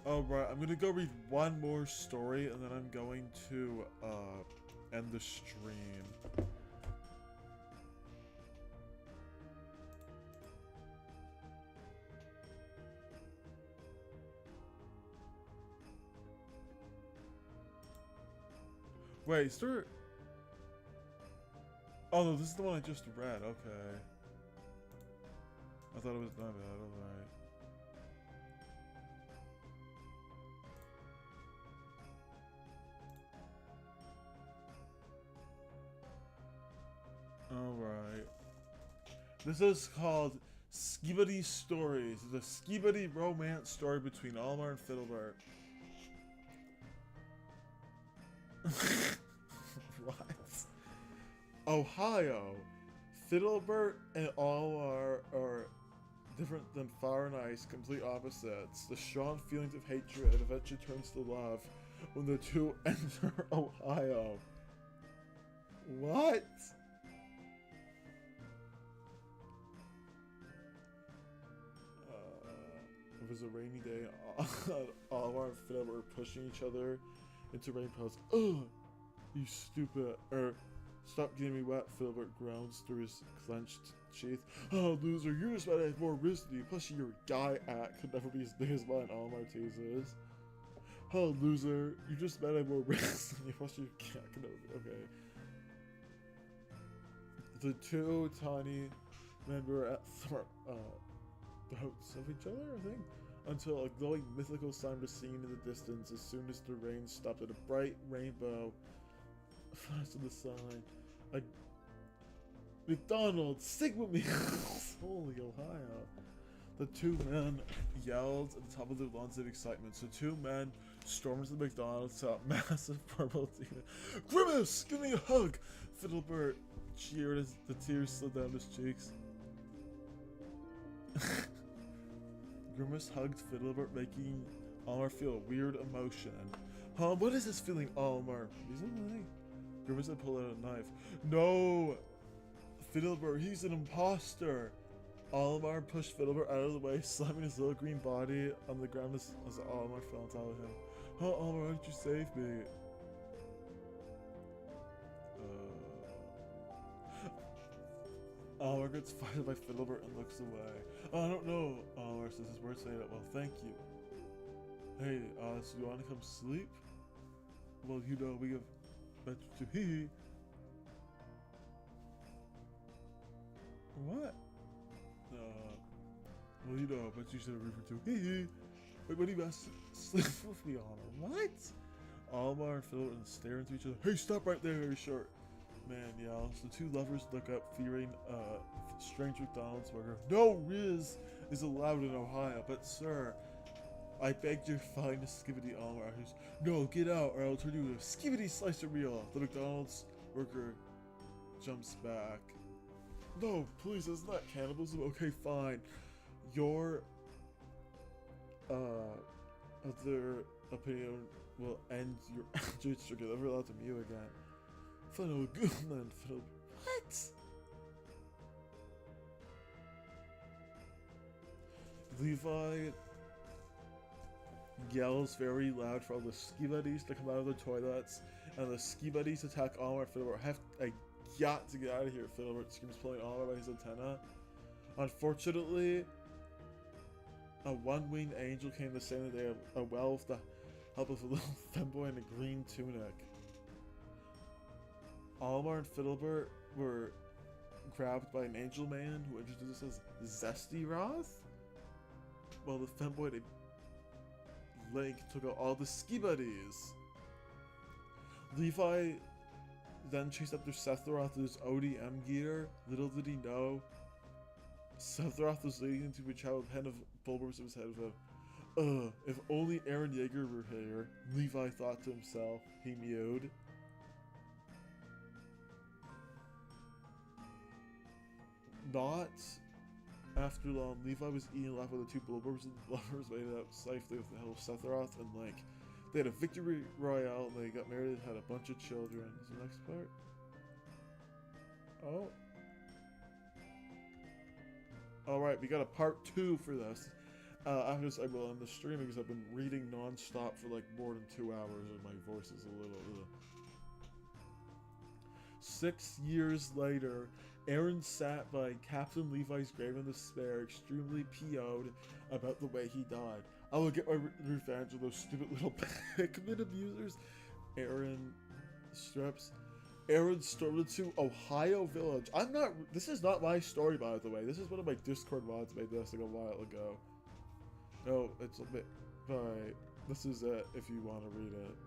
Alright, I'm gonna go read one more story and then I'm going to end the stream. Wait, start. Oh no, this is the one I just read. Okay. I thought it was not bad. Alright. Alright. This is called Skibidi Stories. It's a skibidi romance story between Almar and Fiddlebert. What? Ohio. Fiddlebert and Almar are different than fire and ice, complete opposites. The strong feelings of hatred eventually turns to love when the two enter Ohio. What? It was a rainy day. Almar and Fiddlebert were pushing each other into rain puddles. Ugh! You stupid. Stop getting me wet, Fiddlebert groans through his clenched teeth. Oh, loser, you're just about to have more wrist than you. Plus, your guy act could never be as big as mine, Almar teases. Oh, loser, you just about to have more wrist than you. Plus, your cat could never be. Okay. The two tiny men were at throats of each other, I think, until a glowing mythical sign was seen in the distance as soon as the rain stopped at a bright rainbow flashed on the sign. A McDonald's, stick with me! Holy Ohio. The two men yelled at the top of their lungs in excitement. So two men stormed into the McDonald's, saw a massive purple demon. Grimace, give me a hug! Fiddlebert cheered as the tears slid down his cheeks. Grimace hugged Fiddlebert, making Almar feel a weird emotion. What is this feeling, Almar? Grimace had pulled out a knife. No! Fiddlebert, he's an imposter! Almar pushed Fiddlebert out of the way, slamming his little green body on the ground as Almar fell on top of him. Oh, Almar, why did you save me? Almar gets fired by Fiddlebert and looks away. Oh, I don't know, Almar says his words saying it. Well, thank you. Hey, so you want to come sleep? Well, you know, we have better to hee. What? Well, you know, but you should have referred to hee. Wait, what do you want to sleep with me, Almar? What? Almar and Fiddlebert stare into each other. Hey, stop right there, very short. Man yells. The two lovers look up, fearing strange McDonald's worker. No Riz is allowed in Ohio, but sir, I begged your finest skibidi Almar, who's, no, get out, or I'll turn you into a skibidi slicer meal. The McDonald's worker jumps back. No, please, that's not cannibalism. Okay, fine. Your, other opinion will end your attitudes to get ever allowed to Mew again. Final Goodland, what? Levi yells very loud for all the skibuddies to come out of the toilets, and the skibuddies attack Almar and Fiddlebert. I got to get out of here, Fiddlebert screams, pulling Almar by his antenna. Unfortunately, a one-winged angel came to save the day a well with the help of a little femboy in a green tunic. Almar and Fiddlebert were grabbed by an angel man who introduced us as Zesty Roth, while the femboy named Link took out all the skibuddies. Levi then chased after Sephiroth with his ODM gear. Little did he know, Sephiroth was leading into a child pen of bulbers in his head of him. If only Eren Yeager were here, Levi thought to himself. He mewed. Not after long, Levi was eating left with the two bulbers, and the bulbers made it out safely with the help of Sephiroth and Link. They had a victory royale, and they got married and had a bunch of children. Is the next part? Oh. Alright, we got a part 2 for this. After this, I will end the streaming because I've been reading non-stop for like more than 2 hours, and my voice is a little... 6 years later, Eren sat by Captain Levi's grave in despair, extremely PO'd about the way he died. I will get my revenge on those stupid little Pikmin abusers. Eren strips. Eren stormed into Ohio Village. This is not my story, by the way. This is one of my Discord mods made this like a while ago. No, it's a bit... Alright, this is it if you want to read it.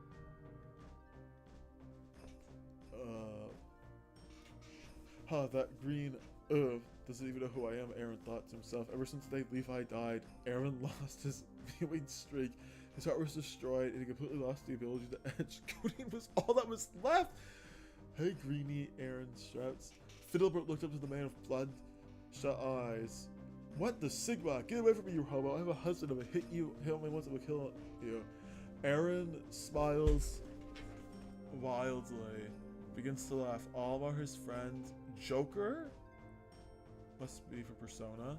That green, doesn't even know who I am, Eren thought to himself. Ever since the day Levi died, Eren lost his viewing streak. His heart was destroyed, and he completely lost the ability to edge. Coding was all that was left! Hey, Greenie, Eren shouts. Fiddlebert looked up to the man with bloodshot eyes. What the Sigma? Get away from me, you hobo. I have a husband. If I hit you, hit me once, I will kill you. Eren smiles wildly. Begins to laugh. Almar, his friend, Joker? Must be for Persona.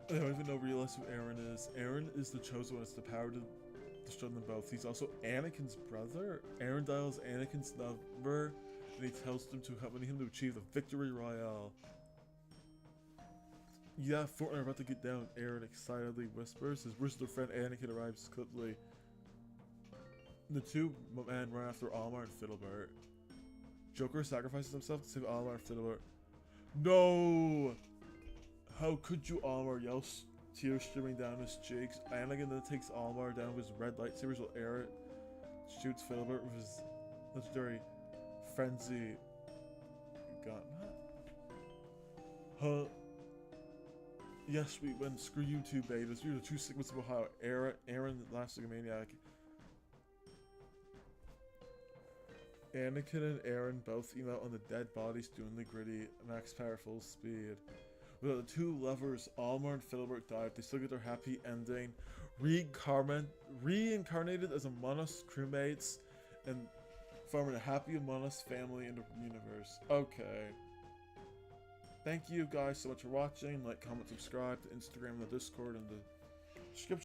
I don't even realize who Eren is. Eren is the chosen one. It's the power to destroy them both. He's also Anakin's brother. Eren dials Anakin's number, and he tells them to accompany him to achieve the victory royale. Yeah, Fortnite are about to get down, Eren excitedly whispers. His worst friend Anakin arrives quickly. The two men run after Almar and Fiddlebert. Joker sacrifices himself to save Almar and Fiddlebert. No! How could you, Almar yells, tears streaming down his cheeks. Anakin then takes Almar down with his red lightsabers while Eren shoots Fiddlebert with his legendary frenzy gun. Huh? Yes, we win. Screw you two, betas. You're the two segments of Ohio. Eren, the last maniac. Anakin and Eren both emo out on the dead bodies doing the gritty max power full speed. Without the two lovers, Almar and Fiddlebert died. They still get their happy ending. Reincarnated as Among Us crewmates and forming a happy Among Us family in the universe. Okay. Thank you guys so much for watching. Like, comment, subscribe to Instagram, the Discord, and the description.